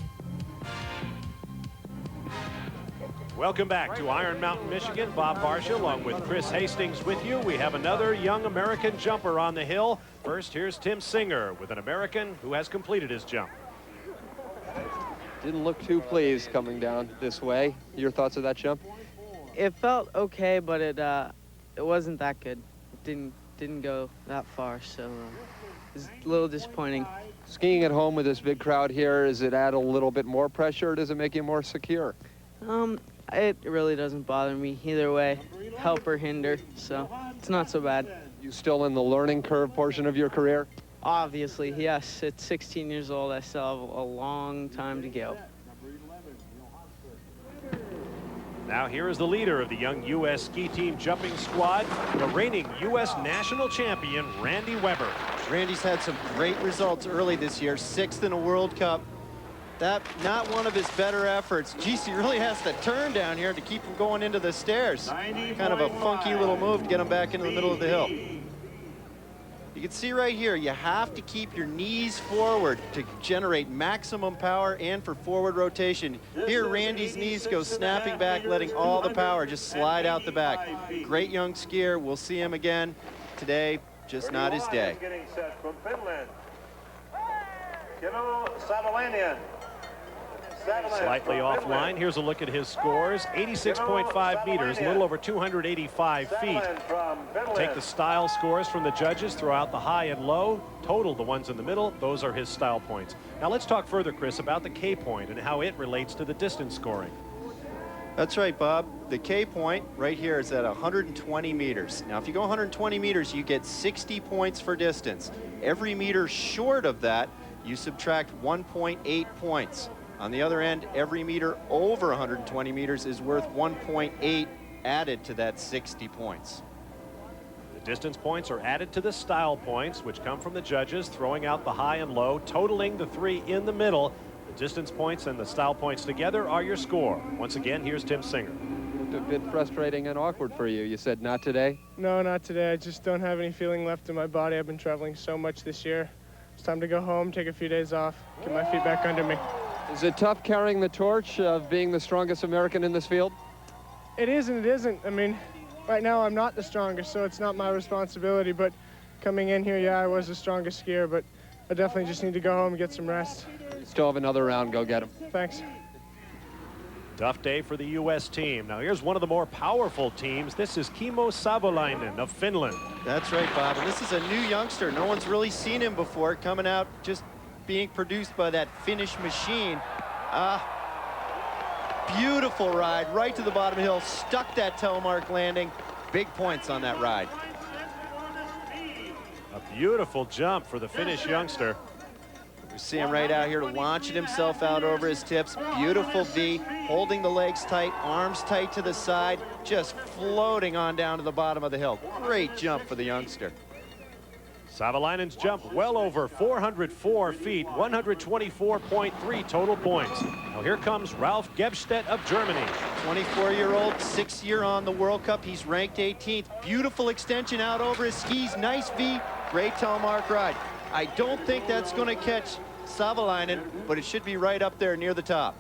Welcome back to Iron Mountain, Michigan. Bob Barsha along with Chris Hastings with you. We have another young American jumper on the hill. First, here's Tim Singer with an American who has completed his jump. Didn't look too pleased coming down this way. Your thoughts of that jump? It felt okay, but it wasn't that good. It didn't go that far, so it's a little disappointing. Skiing at home with this big crowd here, does it add a little bit more pressure, or does it make you more secure? It really doesn't bother me either way, help or hinder, so it's not so bad. You still in the learning curve portion of your career? Obviously, yes. At 16 years old, I still have a long time to go. Now here is the leader of the young U.S. ski team jumping squad, the reigning U.S. national champion, Randy Weber. Randy's had some great results early this year, 6th in a World Cup. That not one of his better efforts. Geez, he really has to turn down here to keep him going into the stairs. Kind of a funky little move to get him back into the middle of the hill. You can see right here, you have to keep your knees forward to generate maximum power and for forward rotation. Here, Randy's knees go snapping back, letting all the power just slide out the back. Great young skier. We'll see him again today. just not his day. Getting set from Finland. Savalainen. Slightly offline. Here's a look at his scores. 86.5 meters, a little over 285 feet. Take the style scores from the judges throughout the high and low. Total the ones in the middle. Those are his style points. Now let's talk further, Chris, about the K point and how it relates to the distance scoring. That's right, Bob. The K point right here is at 120 meters. Now, if you go 120 meters, you get 60 points for distance. Every meter short of that, you subtract 1.8 points. On the other end, every meter over 120 meters is worth 1.8 added to that 60 points. The distance points are added to the style points, which come from the judges, throwing out the high and low, totaling the three in the middle. The distance points and the style points together are your score. Once again, here's Tim Singer. Looked a bit frustrating and awkward for you. You said not today? No, not today. I just don't have any feeling left in my body. I've been traveling so much this year. It's time to go home, take a few days off, get my feet back under me. Is it tough carrying the torch of being the strongest American in this field? It is and it isn't. I mean, right now I'm not the strongest, so it's not my responsibility, but coming in here, yeah, I was the strongest skier, but I definitely just need to go home and get some rest. You still have another round. Go get him. Thanks. Tough day for the U.S. team. Now here's one of the more powerful teams. This is Kimmo Savolainen of Finland. That's right, Bob. And this is a new youngster. No one's really seen him before, coming out just being produced by that Finnish machine. Beautiful ride right to the bottom of the hill, stuck that telemark landing. Big points on that ride. A beautiful jump for the Finnish youngster. We see him right out here launching himself out over his tips. Beautiful V, holding the legs tight, arms tight to the side, just floating on down to the bottom of the hill. Great jump for the youngster. Savolainen's jump well over 404 feet, 124.3 total points. Now here comes Ralf Gebstedt of Germany. 24-year-old, 6th year on the World Cup. He's ranked 18th. Beautiful extension out over his skis. Nice V, great telemark ride. I don't think that's going to catch Savolainen, but it should be right up there near the top.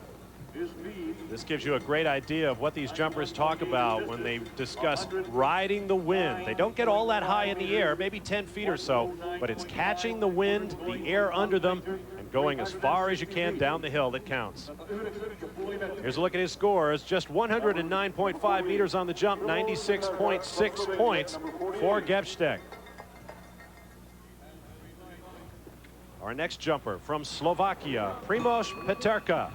This gives you a great idea of what these jumpers talk about when they discuss riding the wind. They don't get all that high in the air, maybe 10 feet or so, but it's catching the wind, the air under them, and going as far as you can down the hill that counts. Here's a look at his scores. Just 109.5 meters on the jump, 96.6 points for Gebstedt. Our next jumper from Slovakia, Primož Peterka.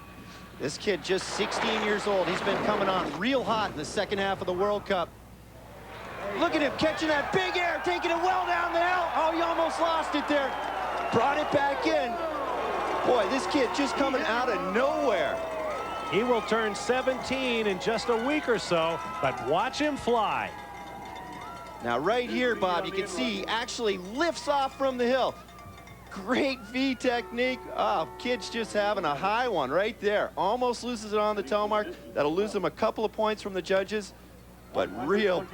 This kid just 16 years old. He's been coming on real hot in the second half of the World Cup. Look at him catching that big air, taking it well down the hill. Oh, he almost lost it there. Brought it back in. Boy, this kid just coming out of nowhere. He will turn 17 in just a week or so, but watch him fly. Now right here, Bob, you can see he actually lifts off from the hill. Great V technique. Oh, kid's just having a high one right there. Almost loses it on the telemark. That'll lose him a couple of points from the judges, but real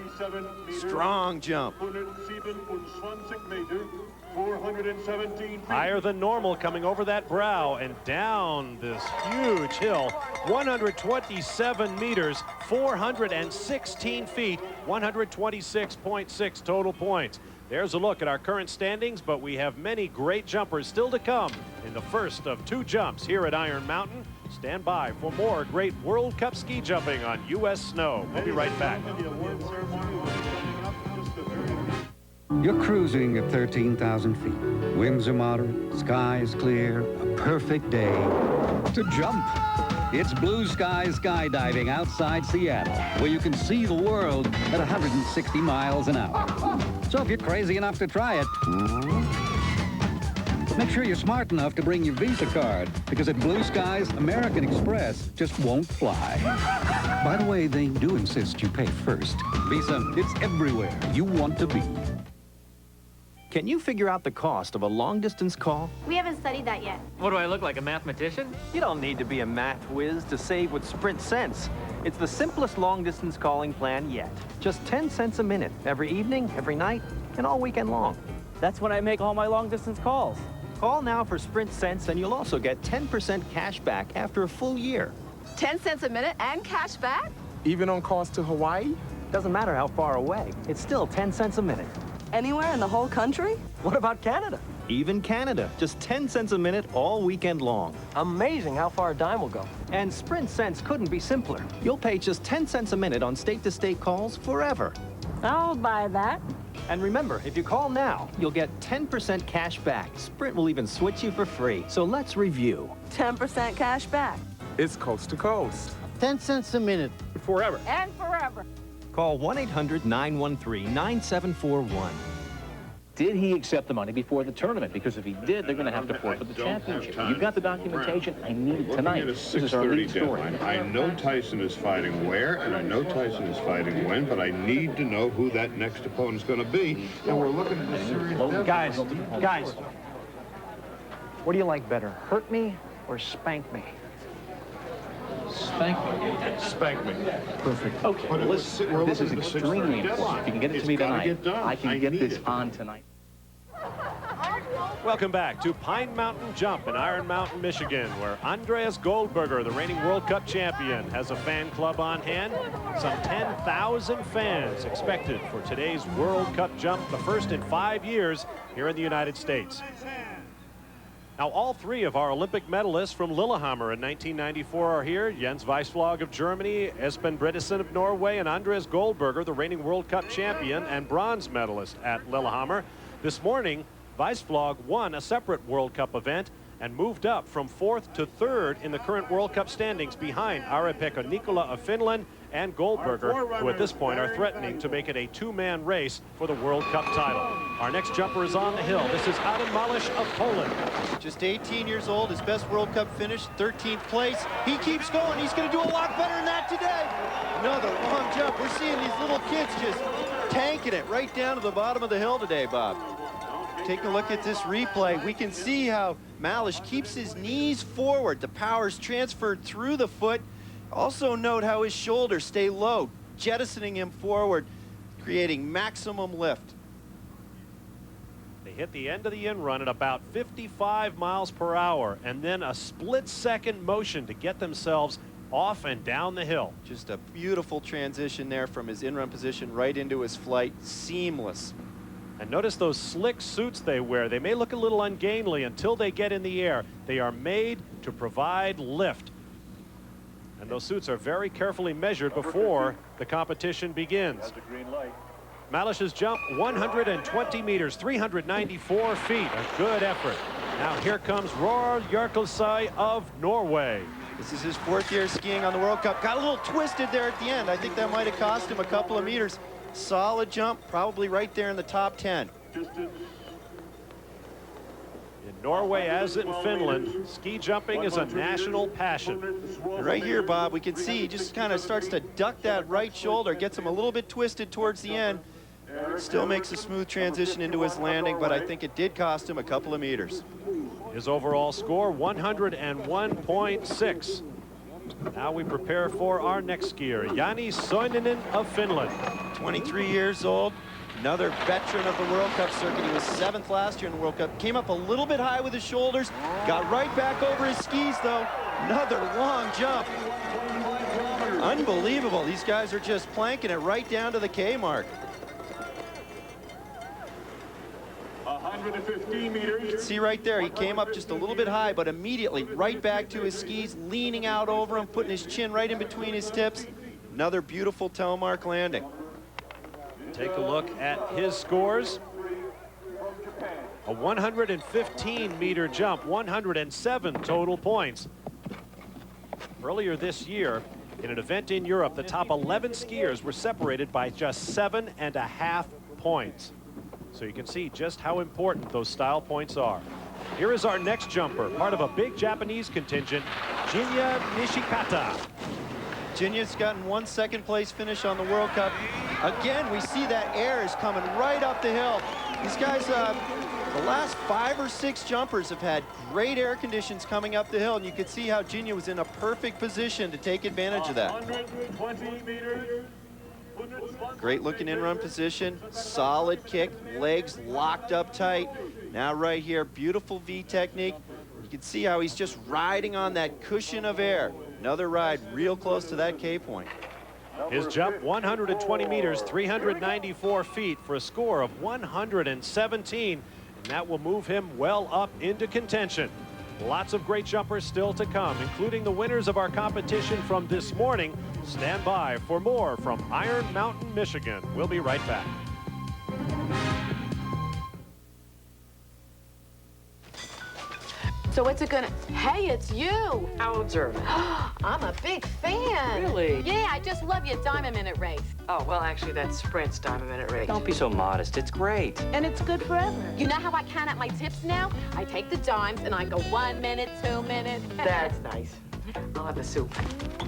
strong jump. 417 higher than normal coming over that brow and down this huge hill. 127 meters, 416 feet, 126.6 total points. There's a look at our current standings, but we have many great jumpers still to come in the first of 2 jumps here at Iron Mountain. Stand by for more great World Cup ski jumping on U.S. snow. We'll be right back. You're cruising at 13,000 feet. Winds are moderate, skies clear, a perfect day to jump. It's blue sky skydiving outside Seattle, where you can see the world at 160 miles an hour. So if you're crazy enough to try it, make sure you're smart enough to bring your Visa card, because at Blue Skies, American Express just won't fly. By the way, they do insist you pay first. Visa, it's everywhere you want to be. Can you figure out the cost of a long-distance call? We haven't studied that yet. What do I look like, a mathematician? You don't need to be a math whiz to save with Sprint Cents. It's the simplest long-distance calling plan yet. Just 10 cents a minute, every evening, every night, and all weekend long. That's when I make all my long-distance calls. Call now for Sprint Cents, and you'll also get 10% cash back after a full year. 10 cents a minute and cash back? Even on calls to Hawaii? Doesn't matter how far away. It's still 10 cents a minute. Anywhere in the whole country? What about Canada? Even Canada, just 10 cents a minute all weekend long. Amazing how far a dime will go. And Sprint Cents couldn't be simpler. You'll pay just 10 cents a minute on state-to-state calls forever. I'll buy that. And remember, if you call now, you'll get 10% cash back. Sprint will even switch you for free. So let's review. 10% cash back. It's coast to coast. 10 cents a minute. Forever. And forever. Call 1-800-913-9741. Did he accept the money before the tournament? Because if he did, they're going to have to forfeit the championship. You've got the documentation. I need it tonight. This is our lead story. I know Tyson is fighting where, and I know Tyson is fighting when, but I need to know who that next opponent's going to be. And we're looking at this series. Guys, what do you like better, hurt me or spank me? Spank me. Spank me. Perfect. Okay, well, this is extremely important. If you can get it to me tonight, I can get this on tonight. Welcome back to Pine Mountain Jump in Iron Mountain, Michigan, where Andreas Goldberger, the reigning World Cup champion, has a fan club on hand. Some 10,000 fans expected for today's World Cup jump, the first in 5 years here in the United States. Now, all three of our Olympic medalists from Lillehammer in 1994 are here. Jens Weisflog of Germany, Espen Bredesen of Norway, and Andreas Goldberger, the reigning World Cup champion and bronze medalist at Lillehammer. This morning, Weisflog won a separate World Cup event and moved up from 4th to 3rd in the current World Cup standings behind Ari-Pekka Nikola of Finland and Goldberger, who at this point are threatening to make it a two-man race for the World Cup title. Our next jumper is on the hill. This is Adam Malysz of Poland. Just 18 years old, his best World Cup finish, 13th place. He keeps going. He's going to do a lot better than that today. Another long jump. We're seeing these little kids just tanking it right down to the bottom of the hill today, Bob. Take a look at this replay. We can see how Malysz keeps his knees forward. The power's transferred through the foot. Also note how his shoulders stay low, jettisoning him forward, creating maximum lift. They hit the end of the in run at about 55 miles per hour, and then a split-second motion to get themselves off and down the hill. Just a beautiful transition there from his in-run position right into his flight. Seamless. And notice those slick suits they wear. They may look a little ungainly until they get in the air. They are made to provide lift. And those suits are very carefully measured before the competition begins. Malysz's jump, 120 meters, 394 feet. A good effort. Now here comes Roar Jarkelsai of Norway. This is his 4th year skiing on the World Cup. Got a little twisted there at the end. I think that might have cost him a couple of meters. Solid jump, probably right there in the top 10. In Norway, as in Finland, ski jumping is a national passion. And right here, Bob, we can see he just kind of starts to duck that right shoulder, gets him a little bit twisted towards the end. Still makes a smooth transition into his landing, but I think it did cost him a couple of meters. His overall score, 101.6. Now we prepare for our next skier, Jani Soininen of Finland. 23 years old, another veteran of the World Cup circuit. He was 7th last year in the World Cup. Came up a little bit high with his shoulders, got right back over his skis though. Another long jump. Unbelievable. These guys are just planking it right down to the K mark. 115 meters. You can see right there, he came up just a little bit high, but immediately right back to his skis, leaning out over him, putting his chin right in between his tips. Another beautiful telemark landing. Take a look at his scores. A 115-meter jump, 107 total points. Earlier this year, in an event in Europe, the top 11 skiers were separated by just 7.5 points. So you can see just how important those style points are. Here is our next jumper, part of a big Japanese contingent, Jinya Nishikata. Jinya's gotten 1 second-place finish on the World Cup. Again, we see that air is coming right up the hill. These guys, the last 5 or 6 jumpers have had great air conditions coming up the hill, and you can see how Jinya was in a perfect position to take advantage of that. 120 meters. Great looking in-run position, solid kick, legs locked up tight. Now right here, beautiful V technique. You can see how he's just riding on that cushion of air. Another ride real close to that K point. His jump, 120 meters, 394 feet for a score of 117, and that will move him well up into contention. Lots of great jumpers still to come, including the winners of our competition from this morning. Stand by for more from Iron Mountain, Michigan. We'll be right back. So what's it gonna... Hey, it's you! How old's her? I'm a big fan. Really? Yeah, I just love your Diamond Minute race. Oh, well, actually, that's Sprint's Diamond Minute race. Don't be so modest. It's great. And it's good forever. You know how I count out my tips now? I take the dimes and I go 1 minute, 2 minutes. That's nice. I'll have the soup.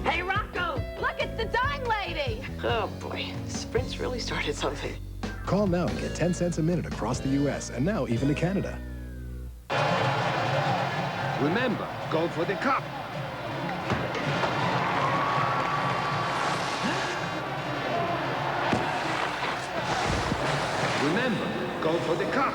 Hey, Rocco, look, it's the dime lady. Oh, boy. Sprint's really started something. Call now and get 10 cents a minute across the U.S. and now even to Canada. Remember, go for the cup. Remember, go for the cup.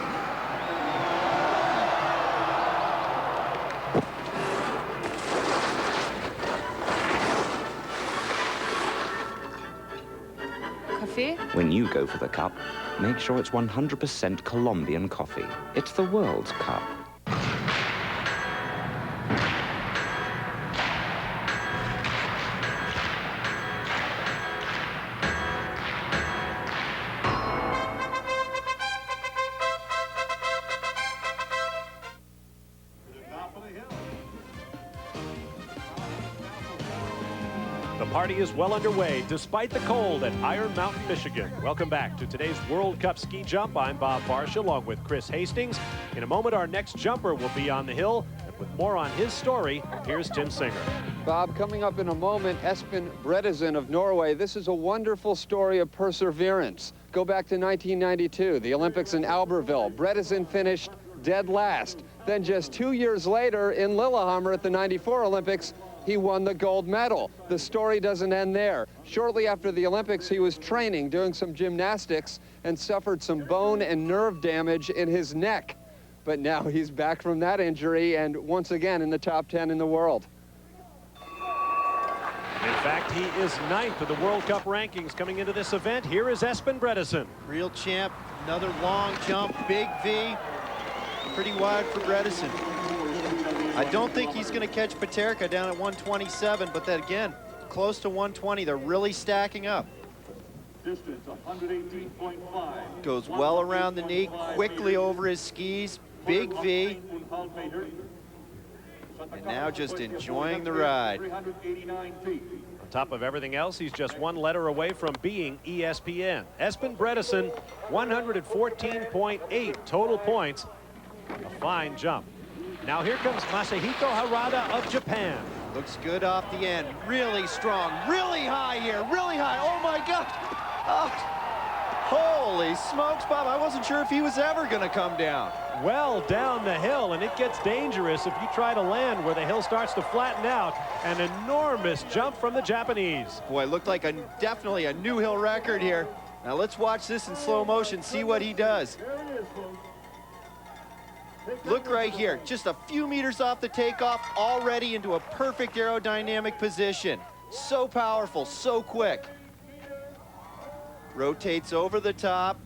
Coffee? When you go for the cup, make sure it's 100% Colombian coffee. It's the World's Cup. The party is well underway despite the cold at Iron Mountain, Michigan. Welcome back to today's World Cup ski jump. I'm Bob Barcia along with Chris Hastings. In a moment, our next jumper will be on the hill. And with more on his story, here's Tim Singer. Bob, coming up in a moment, Espen Bredesen of Norway. This is a wonderful story of perseverance. Go back to 1992, the Olympics in Albertville. Bredesen finished dead last. Then just 2 years later in Lillehammer at the 94 Olympics, he won the gold medal. The story doesn't end there. Shortly after the Olympics, he was training, doing some gymnastics, and suffered some bone and nerve damage in his neck. But now he's back from that injury and once again in the top 10 in the world. In fact, he is 9th of the World Cup rankings coming into this event. Here is Espen Bredesen. Real champ, another long jump, big V, pretty wide for Bredesen. I don't think he's going to catch Paterka down at 127, but that again, close to 120. They're really stacking up. Distance 118.5. Goes well around the knee, quickly over his skis, big V. And now just enjoying the ride. On top of everything else, he's just one letter away from being ESPN. Espen Bredesen, 114.8 total points. A fine jump. Now here comes Masahito Harada of Japan. Looks good off the end. Really strong. Really high here. Really high. Oh, my God. Oh, holy smokes, Bob. I wasn't sure if he was ever going to come down. Well down the hill, and it gets dangerous if you try to land where the hill starts to flatten out. An enormous jump from the Japanese. Boy, it looked like definitely a new hill record here. Now let's watch this in slow motion, see what he does. Look right here, just a few meters off the takeoff, already into a perfect aerodynamic position. So powerful, so quick. Rotates over the top.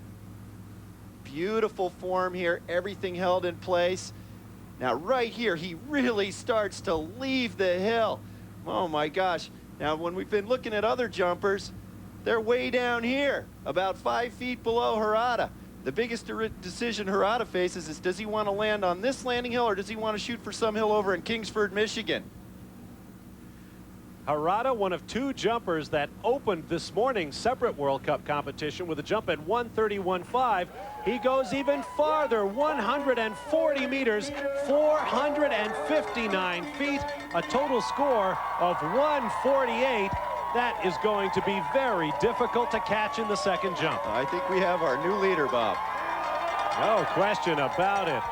Beautiful form here, everything held in place. Now right here, he really starts to leave the hill. Oh my gosh. Now when we've been looking at other jumpers, they're way down here, about 5 feet below Harada. The biggest decision Harada faces is, does he want to land on this landing hill or does he want to shoot for some hill over in Kingsford, Michigan? Harada, one of 2 jumpers that opened this morning's separate World Cup competition with a jump at 131.5. He goes even farther, 140 meters, 459 feet, a total score of 148. That is going to be very difficult to catch in the second jump. I think we have our new leader, Bob. No question about it.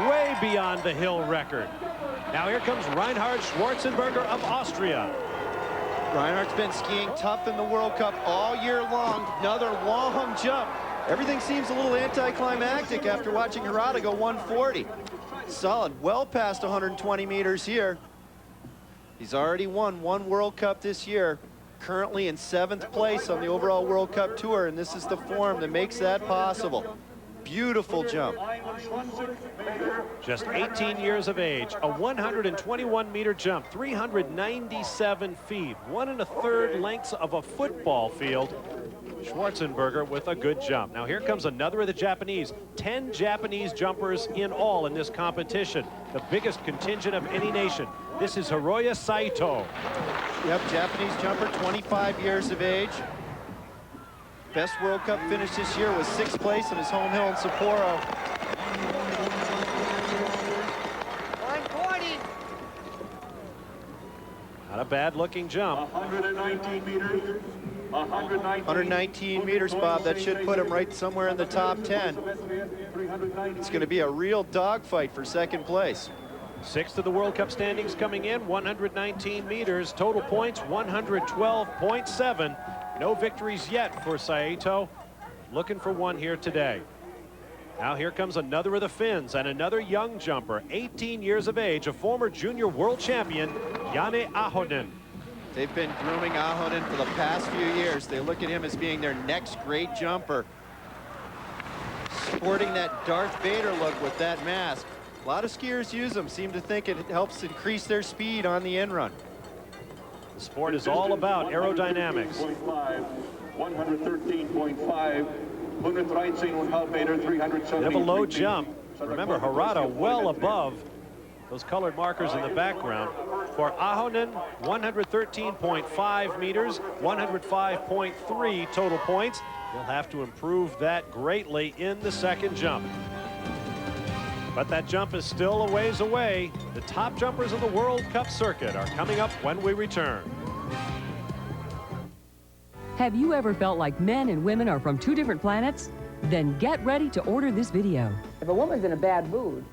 Way beyond the hill record. Now here comes Reinhard Schwarzenberger of Austria. Reinhard's been skiing tough in the World Cup all year long. Another long jump. Everything seems a little anticlimactic after watching Harada go 140. Solid, well past 120 meters here. He's already won 1 World Cup this year. currently in 7th place on the overall World Cup Tour, and this is the form that makes that possible. Beautiful jump. Just 18 years of age, a 121-meter jump, 397 feet, 1 1/3 lengths of a football field. Schwarzenberger with a good jump. Now here comes another of the Japanese. 10 Japanese jumpers in all in this competition, the biggest contingent of any nation. This is Hiroya Saito. Yep, Japanese jumper, 25 years of age. Best World Cup finish this year was 6th place in his home hill in Sapporo. 140. Not a bad looking jump. 119 meters. 119 meters, Bob. That should put him right somewhere in the top 10. It's going to be a real dogfight for 2nd place. 6th of the World Cup standings coming in, 119 meters. Total points, 112.7. No victories yet for Saito. Looking for one here today. Now here comes another of the Finns and another young jumper, 18 years of age, a former junior world champion, Janne Ahonen. They've been grooming Ahonen for the past few years. They look at him as being their next great jumper. Sporting that Darth Vader look with that mask. A lot of skiers use them, seem to think it helps increase their speed on the in run. The sport is all about aerodynamics. 113.5. They have a low jump. Remember, Harada well above those colored markers in the background. For Ahonen, 113.5 meters, 105.3 total points. He'll have to improve that greatly in the 2nd jump. But that jump is still a ways away. The top jumpers of the World Cup circuit are coming up when we return. Have you ever felt like men and women are from 2 different planets? Then get ready to order this video. If a woman's in a bad mood,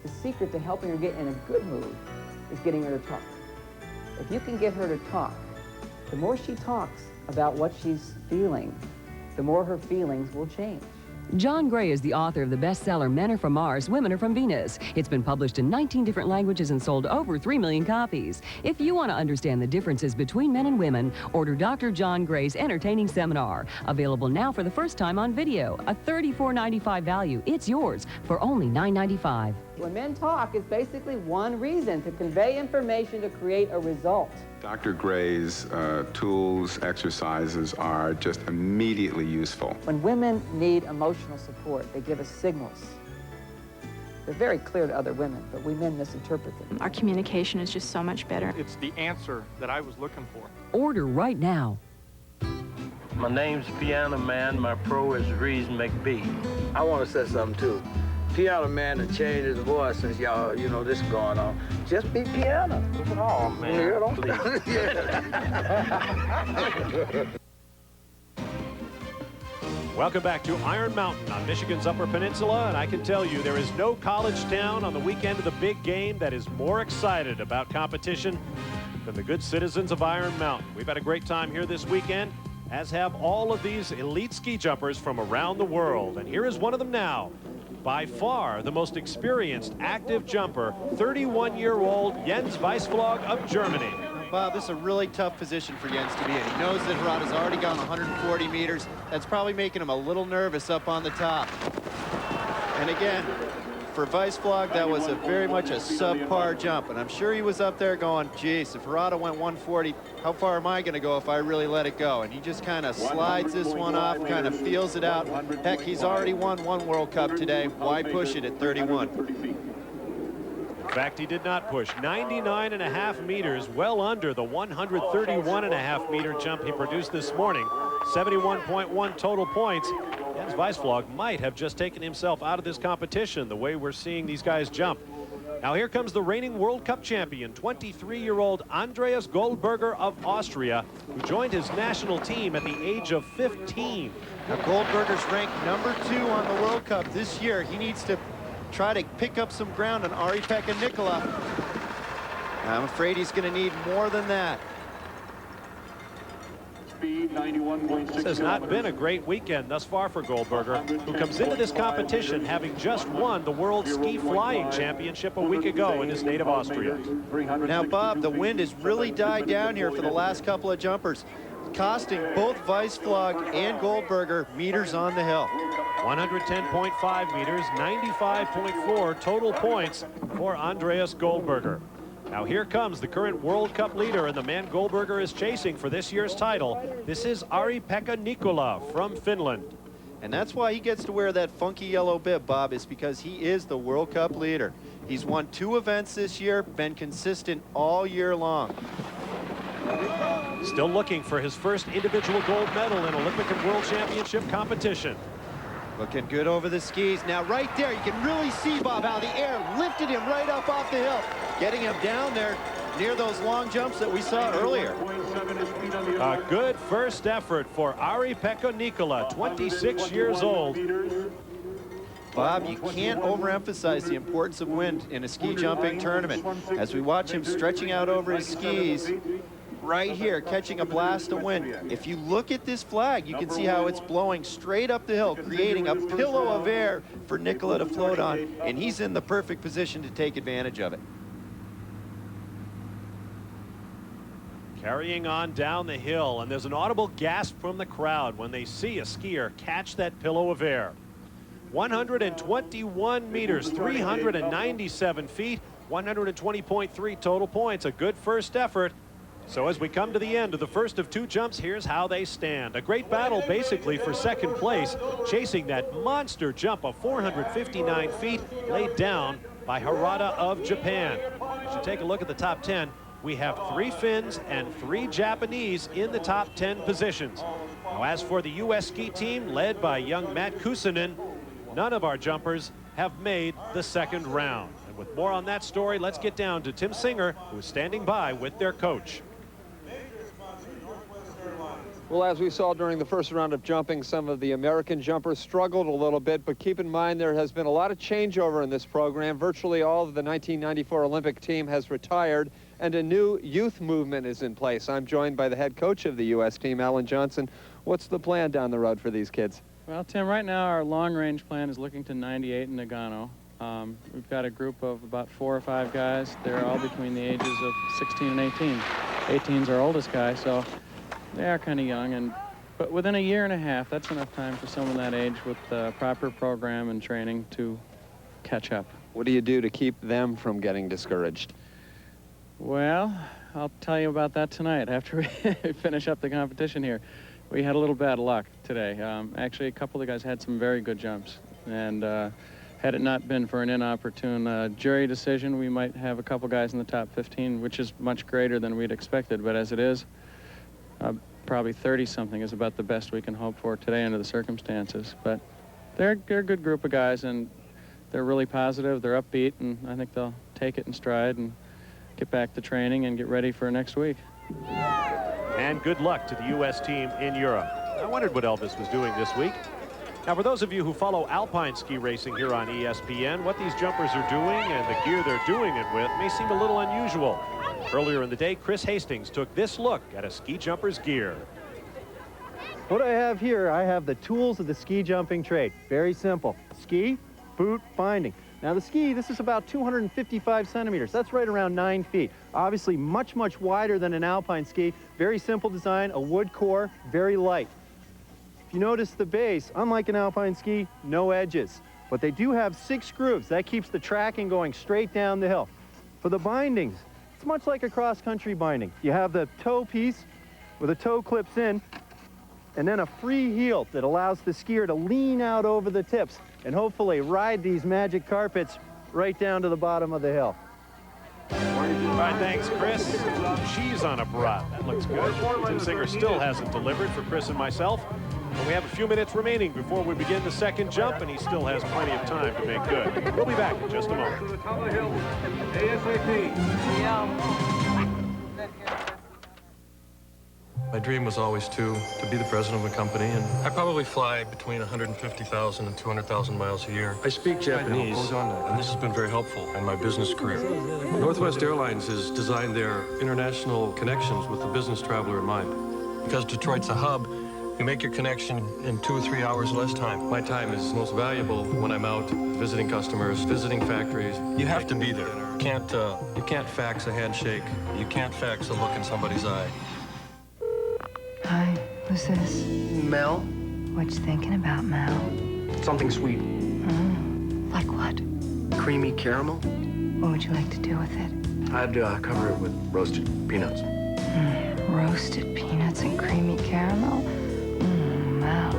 the secret to helping her get in a good mood is getting her to talk. If you can get her to talk, the more she talks about what she's feeling, the more her feelings will change. John Gray is the author of the bestseller Men Are From Mars, Women Are From Venus. It's been published in 19 different languages and sold over 3 million copies. If you want to understand the differences between men and women, order Dr. John Gray's entertaining seminar. Available now for the first time on video. A $34.95 value. It's yours for only $9.95. When men talk, it's basically one reason: to convey information to create a result. Dr. Gray's tools, exercises are just immediately useful. When women need emotional support, they give us signals. They're very clear to other women, but we men misinterpret them. Our communication is just so much better. It's the answer that I was looking for. Order right now. My name's Piano Man. My pro is Reese McBee. I want to say something, too. Piano Man to change his voice since y'all, you know, this is going on. Just be piano. Oh, man. You know? Welcome back to Iron Mountain on Michigan's Upper Peninsula, and I can tell you there is no college town on the weekend of the big game that is more excited about competition than the good citizens of Iron Mountain. We've had a great time here this weekend, as have all of these elite ski jumpers from around the world. And here is one of them now. By far the most experienced active jumper, 31-year-old Jens Weisflog of Germany. Bob, this is a really tough position for Jens to be in. He knows that Harada's already gone 140 meters. That's probably making him a little nervous up on the top. And again, for Weisflog, that was very much a subpar jump. And I'm sure he was up there going, geez, if Harada went 140, how far am I going to go if I really let it go? And he just kind of slides this one off, kind of feels it out. Heck, he's already won 1 World Cup today. Why push it at 31? In fact, he did not push. 99.5 meters, well under the 131.5 meter jump he produced this morning. 71.1 total points. Jens Weisflog might have just taken himself out of this competition the way we're seeing these guys jump. Now here comes the reigning World Cup champion, 23-year-old Andreas Goldberger of Austria, who joined his national team at the age of 15. Now Goldberger's ranked #2 on the World Cup this year. He needs to try to pick up some ground on Ari-Pekka Nicola. I'm afraid he's going to need more than that. This has not been a great weekend thus far for Goldberger, who comes into this competition having just won the World Ski Flying Championship a week ago in his native Austria. Now, Bob, the wind has really died down here for the last couple of jumpers, costing both Weissflog and Goldberger meters on the hill. 110.5 meters, 95.4 total points for Andreas Goldberger. Now here comes the current World Cup leader and the man Goldberger is chasing for this year's title. This is Ari-Pekka Nikula from Finland. And that's why he gets to wear that funky yellow bib, Bob, is because he is the World Cup leader. He's won 2 events this year, been consistent all year long. Still looking for his first individual gold medal in Olympic and World Championship competition. Looking good over the skis. Now right there, you can really see, Bob, how the air lifted him right up off the hill, getting him down there near those long jumps that we saw earlier. A good first effort for Ari-Pekka Nikula, 26 years old. Bob, you can't overemphasize the importance of wind in a ski jumping tournament. As we watch him stretching out over his skis, right here, catching a blast of wind. If you look at this flag, you can see how it's blowing straight up the hill, creating a pillow of air for Nikula to float on, and he's in the perfect position to take advantage of it. Carrying on down the hill, and there's an audible gasp from the crowd when they see a skier catch that pillow of air. 121 meters, 397 feet, 120.3 total points. A good first effort. So as we come to the end of the first of 2 jumps, here's how they stand. A great battle basically for second place, chasing that monster jump of 459 feet laid down by Harada of Japan. As you take a look at the top 10, we have 3 Finns and 3 Japanese in the top 10 positions. Now, as for the U.S. ski team led by young Matt Kuusinen, none of our jumpers have made the second round. And with more on that story, let's get down to Tim Singer, who is standing by with their coach. Well, as we saw during the first round of jumping, some of the American jumpers struggled a little bit, but keep in mind there has been a lot of changeover in this program. Virtually all of the 1994 Olympic team has retired, and a new youth movement is in place. I'm joined by the head coach of the U.S. team, Alan Johnson. What's the plan down the road for these kids? Well, Tim, right now our long-range plan is looking to 98 in Nagano. We've got a group of about 4 or 5 guys. They're all between the ages of 16 and 18. 18's our oldest guy, so they are kind of young, but within a year and a half, that's enough time for someone that age with the proper program and training to catch up. What do you do to keep them from getting discouraged? Well, I'll tell you about that tonight after we finish up the competition here. We had a little bad luck today. Actually, a couple of the guys had some very good jumps, and had it not been for an inopportune jury decision, we might have a couple guys in the top 15, which is much greater than we'd expected, but as it is, probably 30-something is about the best we can hope for today under the circumstances. But they're a good group of guys, and they're really positive, they're upbeat, and I think they'll take it in stride and get back to training and get ready for next week. And good luck to the U.S. team in Europe. I wondered what Elvis was doing this week. Now, for those of you who follow alpine ski racing here on ESPN, what these jumpers are doing and the gear they're doing it with may seem a little unusual. Earlier in the day, Chris Hastings took this look at a ski jumper's gear. What I have here, I have the tools of the ski jumping trade. Very simple. Ski, boot, binding. Now the ski, this is about 255 centimeters. That's right around 9 feet. Obviously much, much wider than an alpine ski. Very simple design, a wood core, very light. If you notice the base, unlike an alpine ski, no edges. But they do have 6 grooves. That keeps the tracking going straight down the hill. For the bindings, it's much like a cross-country binding. You have the toe piece where the toe clips in, and then a free heel that allows the skier to lean out over the tips and hopefully ride these magic carpets right down to the bottom of the hill. All right, thanks, Chris. Cheese on a brat. That looks good. Tim Singer still hasn't delivered for Chris and myself. And we have a few minutes remaining before we begin the second jump, and he still has plenty of time to make good. We'll be back in just a moment. My dream was always to be the president of a company, and I probably fly between 150,000 and 200,000 miles a year. I speak Japanese, and this has been very helpful in my business career. Northwest Airlines has designed their international connections with the business traveler in mind. Because Detroit's a hub, you make your connection in 2 or 3 hours less time. My time is most valuable when I'm out visiting customers, visiting factories. You have to be there. You can't fax a handshake. You can't fax a look in somebody's eye. Hi, who's this? Mel? What you thinking about, Mel? Something sweet. Like what? Creamy caramel? What would you like to do with it? I'd cover it with roasted peanuts. Roasted peanuts and creamy caramel? Mel,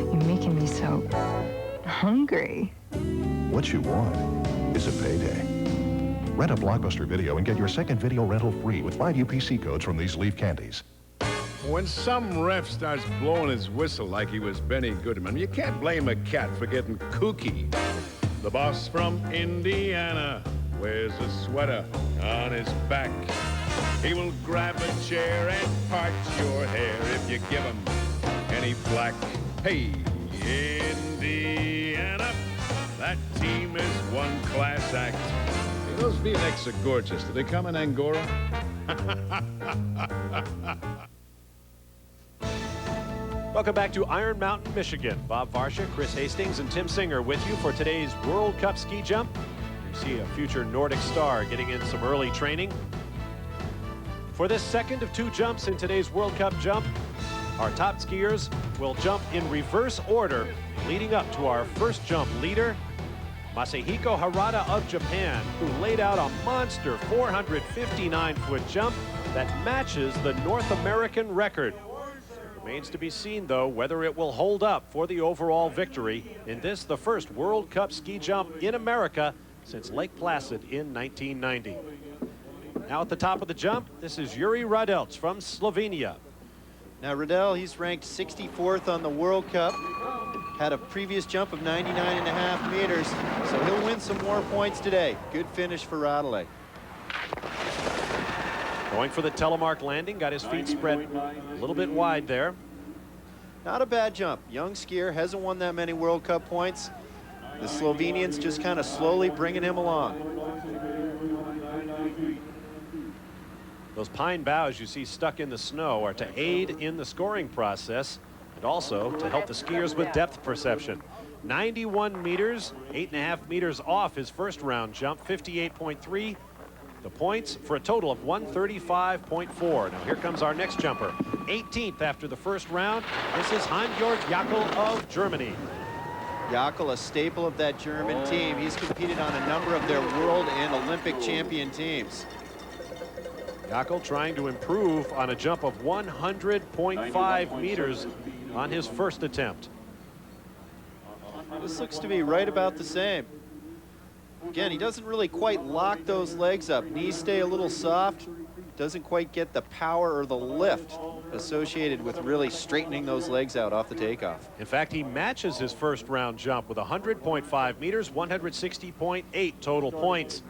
you're making me so hungry. What you want is a payday. Rent a Blockbuster video and get your second video rental free with 5 UPC codes from these Leaf candies. When some ref starts blowing his whistle like he was Benny Goodman, you can't blame a cat for getting kooky. The boss from Indiana wears a sweater on his back. He will grab a chair and part your hair if you give him any flack. Hey, Indiana, that team is one class act. Hey, those V-necks are gorgeous. Do they come in Angora? Welcome back to Iron Mountain, Michigan. Bob Varsha, Chris Hastings, and Tim Singer with you for today's World Cup ski jump. You see a future Nordic star getting in some early training. For this second of 2 jumps in today's World Cup jump, our top skiers will jump in reverse order, leading up to our first jump leader, Masahiko Harada of Japan, who laid out a monster 459-foot jump that matches the North American record. Remains to be seen, though, whether it will hold up for the overall victory in this, the first World Cup ski jump in America since Lake Placid in 1990. Now at the top of the jump, this is Yuri Radelj from Slovenia. Now Radel, he's ranked 64th on the World Cup. Had a previous jump of 99.5 meters, so he'll win some more points today. Good finish for Radelj. Going for the telemark landing, got his feet spread a little bit wide there. Not a bad jump. Young skier, hasn't won that many World Cup points. The Slovenians just kind of slowly bringing him along. Those pine boughs you see stuck in the snow are to aid in the scoring process and also to help the skiers with depth perception. 91 meters, 8.5 meters off his first round jump, 58.3. The points for a total of 135.4. Now here comes our next jumper. 18th after the first round. This is Hans-Jörg Jackel of Germany. Jackel, a staple of that German team. He's competed on a number of their world and Olympic champion teams. Jackel trying to improve on a jump of 100.5 meters on his first attempt. This looks to be right about the same. Again, he doesn't really quite lock those legs up. Knees stay a little soft. Doesn't quite get the power or the lift associated with really straightening those legs out off the takeoff. In fact, he matches his first round jump with 100.5 meters, 160.8 total points.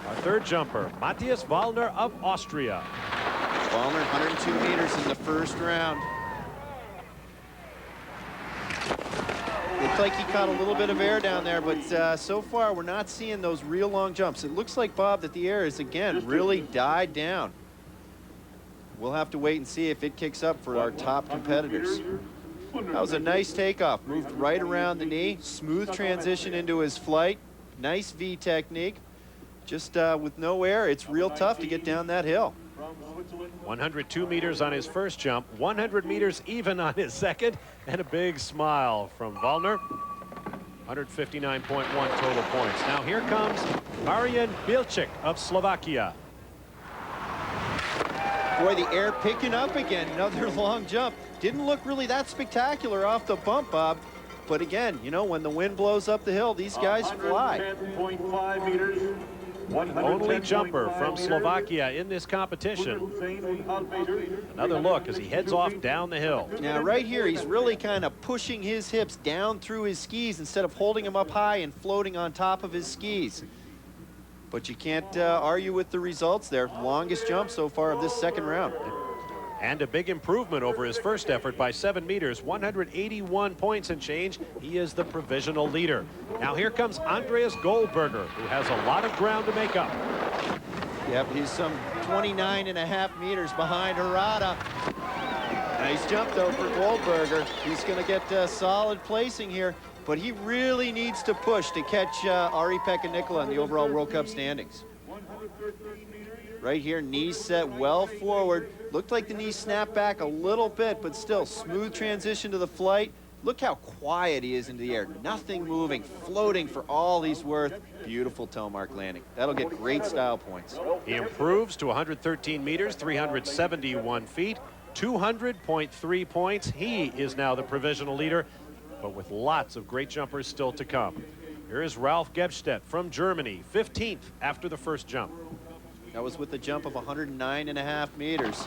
Our third jumper, Matthias Wallner of Austria. Wallner, 102 meters in the first round. Looked like he caught a little bit of air down there, but so far we're not seeing those real long jumps. It looks like, Bob, that the air is, again, really died down. We'll have to wait and see if it kicks up for our top competitors. That was a nice takeoff. Moved right around the knee. Smooth transition into his flight. Nice V technique. Just with no air, it's real tough to get down that hill. 102 meters on his first jump, 100 meters even on his second, and a big smile from Wallner. 159.1 total points. Now here comes Marian Bilčík of Slovakia. Boy, the air picking up again. Another long jump. Didn't look really that spectacular off the bump, Bob. But again, you know, when the wind blows up the hill, these guys fly. 110.5 meters. Only jumper from Slovakia in this competition. Another look as he heads off down the hill. Now right here, he's really kind of pushing his hips down through his skis instead of holding them up high and floating on top of his skis. But you can't argue with the results there. Longest jump so far of this second round. And a big improvement over his first effort by 7 meters, 181 points and change. He is the provisional leader. Now here comes Andreas Goldberger, who has a lot of ground to make up. Yep, he's some 29.5 meters behind Harada. Nice jump, though, for Goldberger. He's going to get solid placing here, but he really needs to push to catch Ari-Pekka Nicola in the overall World Cup standings. Right here, knees set well forward. Looked like the knee snapped back a little bit, but still, smooth transition to the flight. Look how quiet he is into the air. Nothing moving, floating for all he's worth. Beautiful telemark landing. That'll get great style points. He improves to 113 meters, 371 feet, 200.3 points. He is now the provisional leader, but with lots of great jumpers still to come. Here is Ralf Gebstedt from Germany, 15th after the first jump. That was with a jump of 109.5 meters.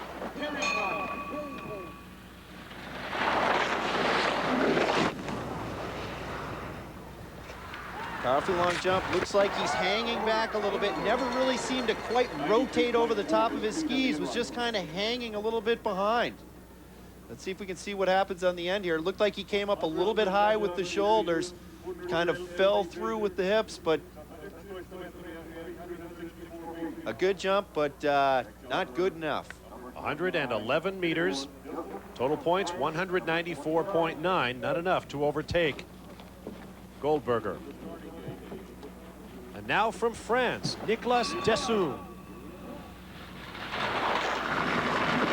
Powerful long jump. Looks like he's hanging back a little bit. Never really seemed to quite rotate over the top of his skis. Was just kind of hanging a little bit behind. Let's see if we can see what happens on the end here. It looked like he came up a little bit high with the shoulders. Kind of fell through with the hips, but a good jump, but not good enough. 111 meters. Total points, 194.9. Not enough to overtake Goldberger. And now from France, Nicolas Dessoum.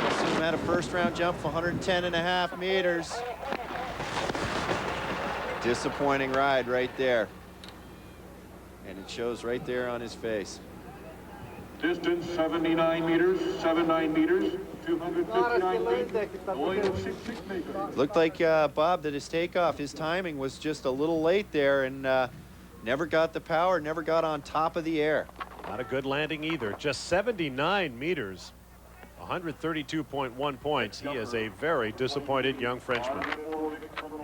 Dessoum had a first-round jump of 110.5 meters. Disappointing ride right there. And it shows right there on his face. Distance 79 meters, 79 meters, 259 feet, going of 66 meters. Looked like, Bob, that his takeoff, his timing was just a little late there and never got the power, never got on top of the air. Not a good landing either. Just 79 meters, 132.1 points. He is a very disappointed young Frenchman.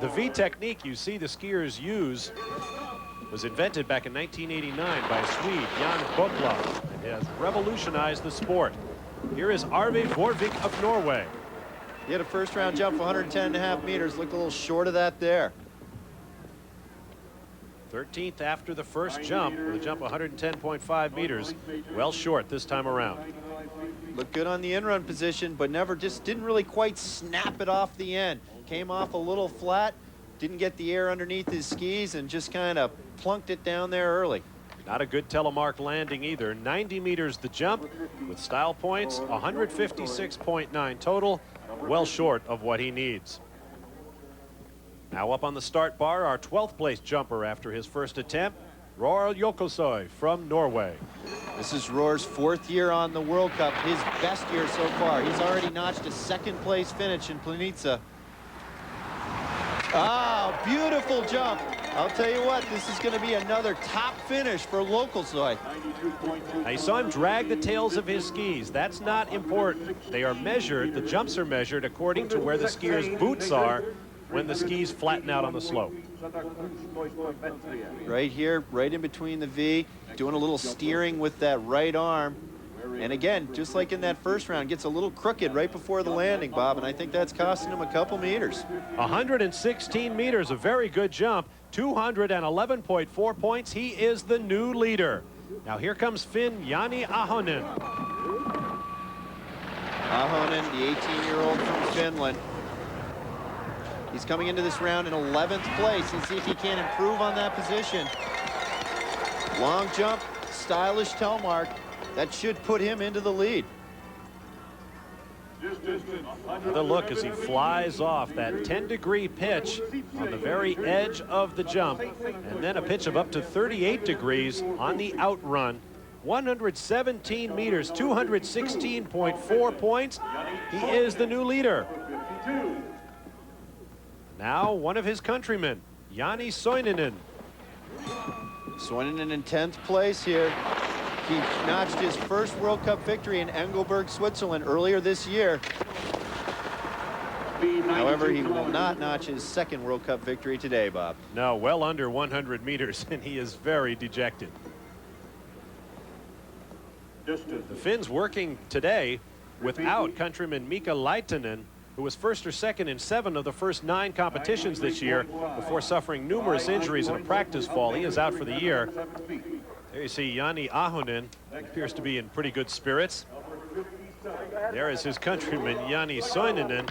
The V technique you see the skiers use was invented back in 1989 by a Swede, Jan Boklov, and has revolutionized the sport. Here is Arve Vorvik of Norway. He had a first-round jump of 110.5 meters. Looked a little short of that there. 13th after the first jump, with a jump of 110.5 meters. Well short this time around. Looked good on the in-run position, but just didn't really quite snap it off the end. Came off a little flat, didn't get the air underneath his skis, and just kind of plunked it down there early. Not a good telemark landing either. 90 meters the jump, with style points, 156.9 total, well short of what he needs. Now up on the start bar, our 12th place jumper after his first attempt, Roar Jokosoy from Norway. This is Roar's 4th year on the World Cup, his best year so far. He's already notched a 2nd place finish in Planica. Ah, beautiful jump. I'll tell you what, this is going to be another top finish for Jokosoy. I saw him drag the tails of his skis. That's not important. They are measured, the jumps are measured according to where the skier's boots are when the skis flatten out on the slope. Right here, right in between the V, doing a little steering with that right arm. And again, just like in that first round, gets a little crooked right before the landing, Bob, and I think that's costing him a couple meters. 116 meters, a very good jump, 211.4 points. He is the new leader. Now here comes Finn Jani Ahonen. Ahonen, the 18-year-old from Finland. He's coming into this round in 11th place. Let's see if he can improve on that position. Long jump, stylish telemark. That should put him into the lead. Another look as he flies off that 10-degree pitch on the very edge of the jump, and then a pitch of up to 38 degrees on the outrun. 117 meters, 216.4 points. He is the new leader. Now one of his countrymen, Jani Soininen. Soininen in 10th place here. He notched his first World Cup victory in Engelberg, Switzerland earlier this year. However, he will not notch his 2nd World Cup victory today, Bob. No, well under 100 meters, and he is very dejected. The Finns working today without countryman Mika Laitinen, who was 1st or 2nd in 7 of the first 9 competitions this year before suffering numerous injuries in a practice fall. He is out for the year. There you see Jani Ahonen appears to be in pretty good spirits. There is his countryman Jani Soininen.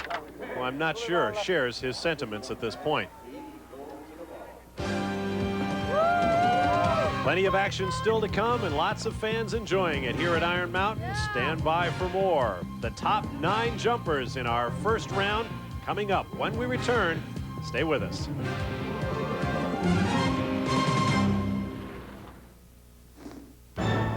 who I'm not sure shares his sentiments at this point. Plenty of action still to come and lots of fans enjoying it here at Iron Mountain. Stand by for more. The top 9 jumpers in our first round coming up when we return. Stay with us.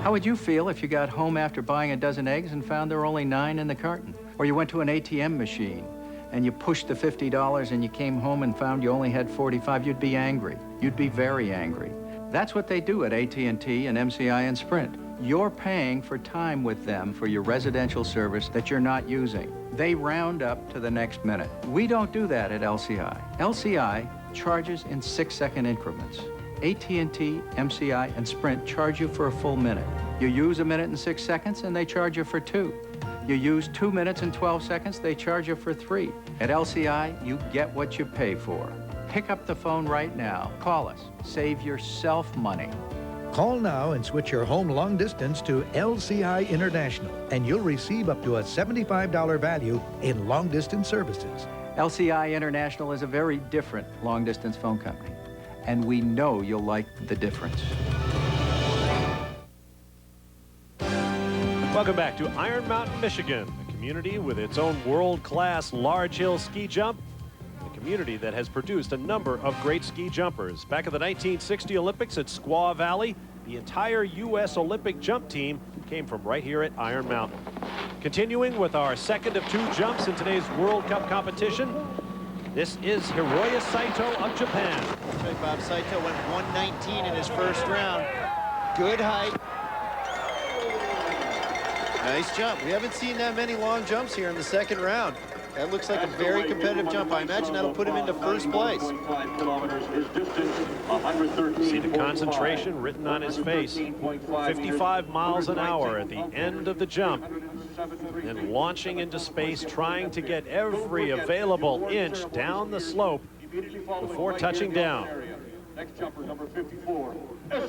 How would you feel if you got home after buying a dozen eggs and found there were only 9 in the carton? Or you went to an ATM machine and you pushed the $50 and you came home and found you only had 45? You'd be angry. You'd be very angry. That's what they do at AT&T and MCI and Sprint. You're paying for time with them for your residential service that you're not using. They round up to the next minute. We don't do that at LCI. LCI charges in 6-second increments. AT&T, MCI, and Sprint charge you for a full minute. You use 1 minute and 6 seconds, and they charge you for 2. You use 2 minutes and 12 seconds, they charge you for 3. At LCI, you get what you pay for. Pick up the phone right now. Call us. Save yourself money. Call now and switch your home long distance to LCI International, and you'll receive up to a $75 value in long distance services. LCI International is a very different long distance phone company, and we know you'll like the difference. Welcome back to Iron Mountain, Michigan, a community with its own world-class large hill ski jump. Community that has produced a number of great ski jumpers. Back at the 1960 Olympics at Squaw Valley, the entire U.S. Olympic jump team came from right here at Iron Mountain. Continuing with our second of 2 jumps in today's World Cup competition, this is Hiroya Saito of Japan. That's right, Bob. Saito went 119 in his first round. Good height. Nice jump. We haven't seen that many long jumps here in the second round. That looks like a very competitive jump. I imagine that'll put him into first place. See the concentration written on his face. 55 miles an hour at the end of the jump. And launching into space, trying to get every available inch down the slope before touching down. Next jumper, number 54.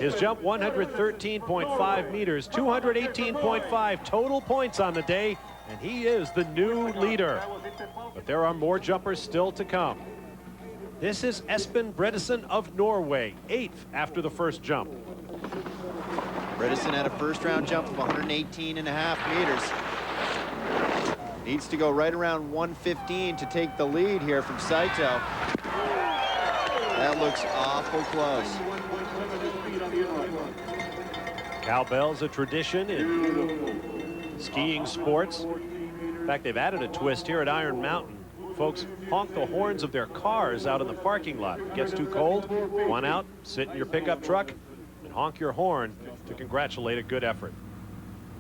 His jump, 113.5 meters, 218.5 total points on the day, and he is the new leader. But there are more jumpers still to come. This is Espen Bredesen of Norway, 8th after the first jump. Bredesen had a first round jump of 118.5 meters. Needs to go right around 115 to take the lead here from Saito. That looks awful close. Cowbell's a tradition in skiing sports. In fact, they've added a twist here at Iron Mountain. Folks honk the horns of their cars out in the parking lot. If it gets too cold, one out, sit in your pickup truck, and honk your horn to congratulate a good effort.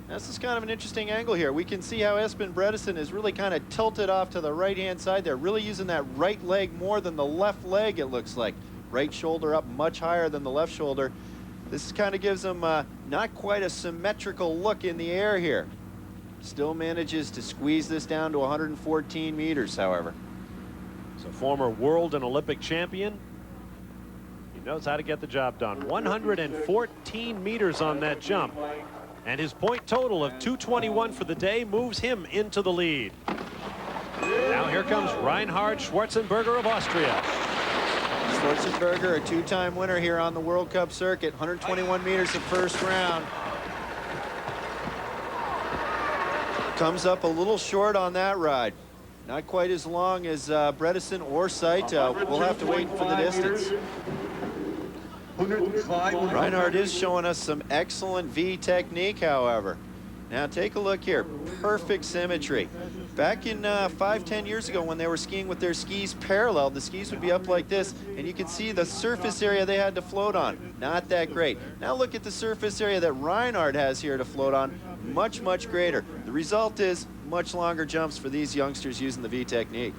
This is kind of an interesting angle here. We can see how Espen Bredesen is really kind of tilted off to the right-hand side. They're really using that right leg more than the left leg, it looks like. Right shoulder up much higher than the left shoulder. This kind of gives them not quite a symmetrical look in the air here. Still manages to squeeze this down to 114 meters, however. So former world and Olympic champion. He knows how to get the job done. 114 meters on that jump. And his point total of 221 for the day moves him into the lead. Now here comes Reinhard Schwarzenberger of Austria. Schwarzenberger, a 2-time winner here on the World Cup circuit. 121 meters the first round. Comes up a little short on that ride. Not quite as long as Bredesen or Saito. We'll have to wait for the distance. Reinhard is showing us some excellent V technique, however. Now take a look here. Perfect symmetry. Back in 5-10 years ago when they were skiing with their skis parallel, the skis would be up like this, and you can see the surface area they had to float on. Not that great. Now look at the surface area that Reinhard has here to float on. Much, much greater. The result is much longer jumps for these youngsters using the V technique.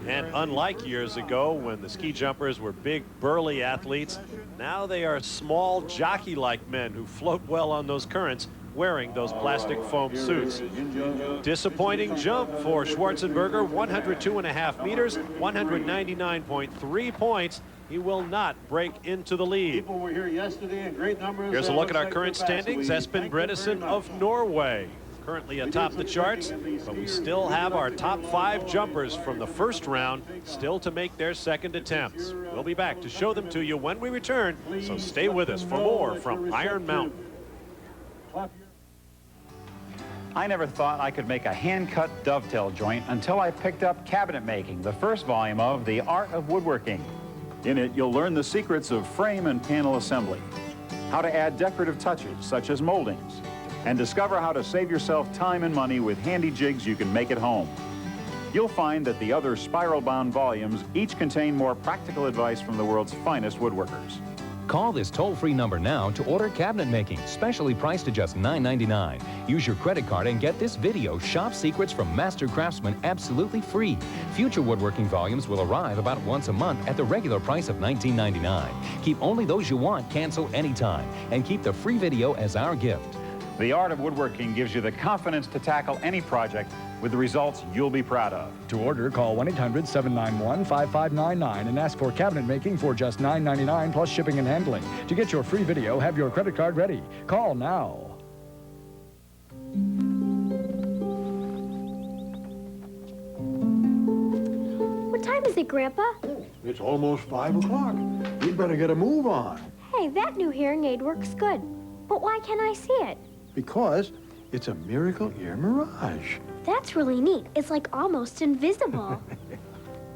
And unlike years ago when the ski jumpers were big, burly athletes, now they are small, jockey-like men who float well on those currents, wearing those plastic foam suits. Disappointing jump for Schwarzenberger, 102.5 meters, 199.3 points. He will not break into the lead. People were here yesterday in great numbers. Here's a look at our current standings. Espen Bredesen of Norway currently atop the charts, but we still have our top 5 jumpers from the first round still to make their second attempts. We'll be back to show them to you when we return, so stay with us for more from Iron Mountain. I never thought I could make a hand-cut dovetail joint until I picked up Cabinet Making, the first volume of The Art of Woodworking. In it, you'll learn the secrets of frame and panel assembly, how to add decorative touches, such as moldings, and discover how to save yourself time and money with handy jigs you can make at home. You'll find that the other spiral-bound volumes each contain more practical advice from the world's finest woodworkers. Call this toll-free number now to order cabinet making, specially priced at just $9.99. Use your credit card and get this video, Shop Secrets from Master Craftsman, absolutely free. Future woodworking volumes will arrive about once a month at the regular price of $19.99. Keep only those you want, cancel anytime, and keep the free video as our gift. The Art of Woodworking gives you the confidence to tackle any project with the results you'll be proud of. To order, call 1-800-791-5599 and ask for cabinet making for just $9.99 plus shipping and handling. To get your free video, have your credit card ready. Call now. What time is it, Grandpa? It's almost 5 o'clock. We'd better get a move on. Hey, that new hearing aid works good. But why can't I see it? Because it's a Miracle Ear Mirage. That's really neat. It's like almost invisible.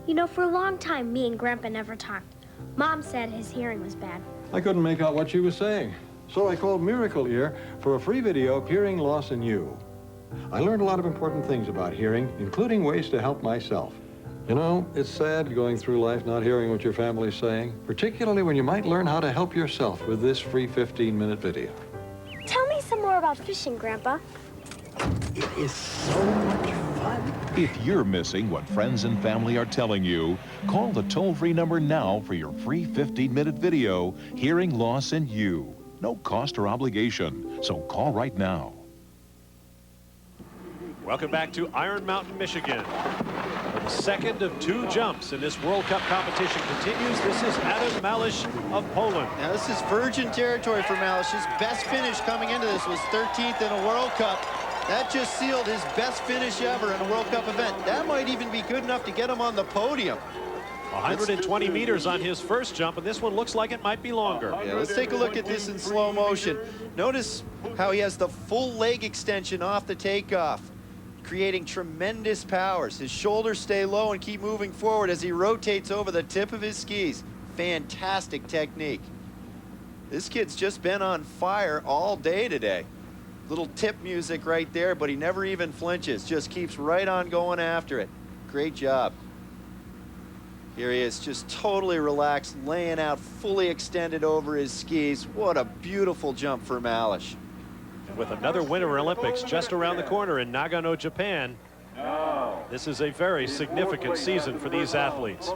You know, for a long time, me and Grandpa never talked. Mom said his hearing was bad. I couldn't make out what she was saying. So I called Miracle Ear for a free video, Hearing Loss in You. I learned a lot of important things about hearing, including ways to help myself. You know, it's sad going through life not hearing what your family's saying, particularly when you might learn how to help yourself with this free 15-minute video. Tell me some more about fishing, Grandpa. It is so much fun. If you're missing what friends and family are telling you, call the toll-free number now for your free 15-minute video, Hearing Loss in You. No cost or obligation, so call right now. Welcome back to Iron Mountain, Michigan. For the second of 2 jumps in this World Cup competition continues. This is Adam Malisz of Poland. Now this is virgin territory for Malisz. His best finish coming into this was 13th in a World Cup. That just sealed his best finish ever in a World Cup event. That might even be good enough to get him on the podium. 120 meters on his first jump, and this one looks like it might be longer. Yeah, let's take a look at this in slow motion. Notice how he has the full leg extension off the takeoff, creating tremendous powers. His shoulders stay low and keep moving forward as he rotates over the tip of his skis. Fantastic technique. This kid's just been on fire all day today. Little tip music right there, but he never even flinches, just keeps right on going after it. Great job. Here he is, just totally relaxed, laying out fully extended over his skis. What a beautiful jump for Malisz. With another Winter Olympics just around the corner in Nagano, Japan, this is a very significant season for these athletes.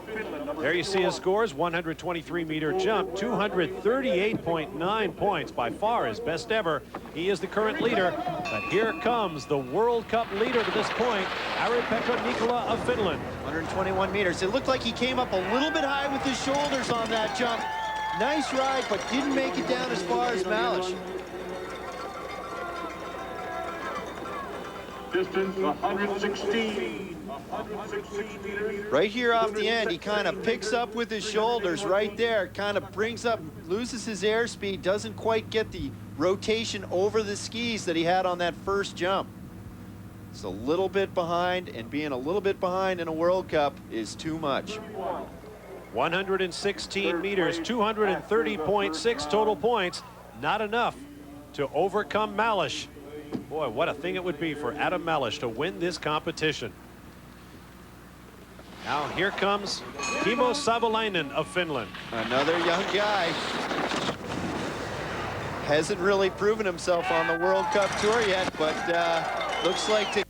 There you see his scores: 123-meter jump, 238.9 points, by far his best ever. He is the current leader, but here comes the World Cup leader to this point, Ari-Pekka Nikola of Finland. 121 meters. It looked like he came up a little bit high with his shoulders on that jump. Nice ride, but didn't make it down as far as Malisz. Distance 116 meters. Right here off the end, he kind of picks up with his shoulders right there, kind of brings up, loses his airspeed, doesn't quite get the rotation over the skis that he had on that first jump. It's a little bit behind, and being a little bit behind in a World Cup is too much. 116 meters, 230.6 total points, not enough to overcome Malisz. Boy, what a thing it would be for Adam Malisz to win this competition. Now here comes Kimmo Savolainen of Finland. Another young guy. Hasn't really proven himself on the World Cup Tour yet, but looks like to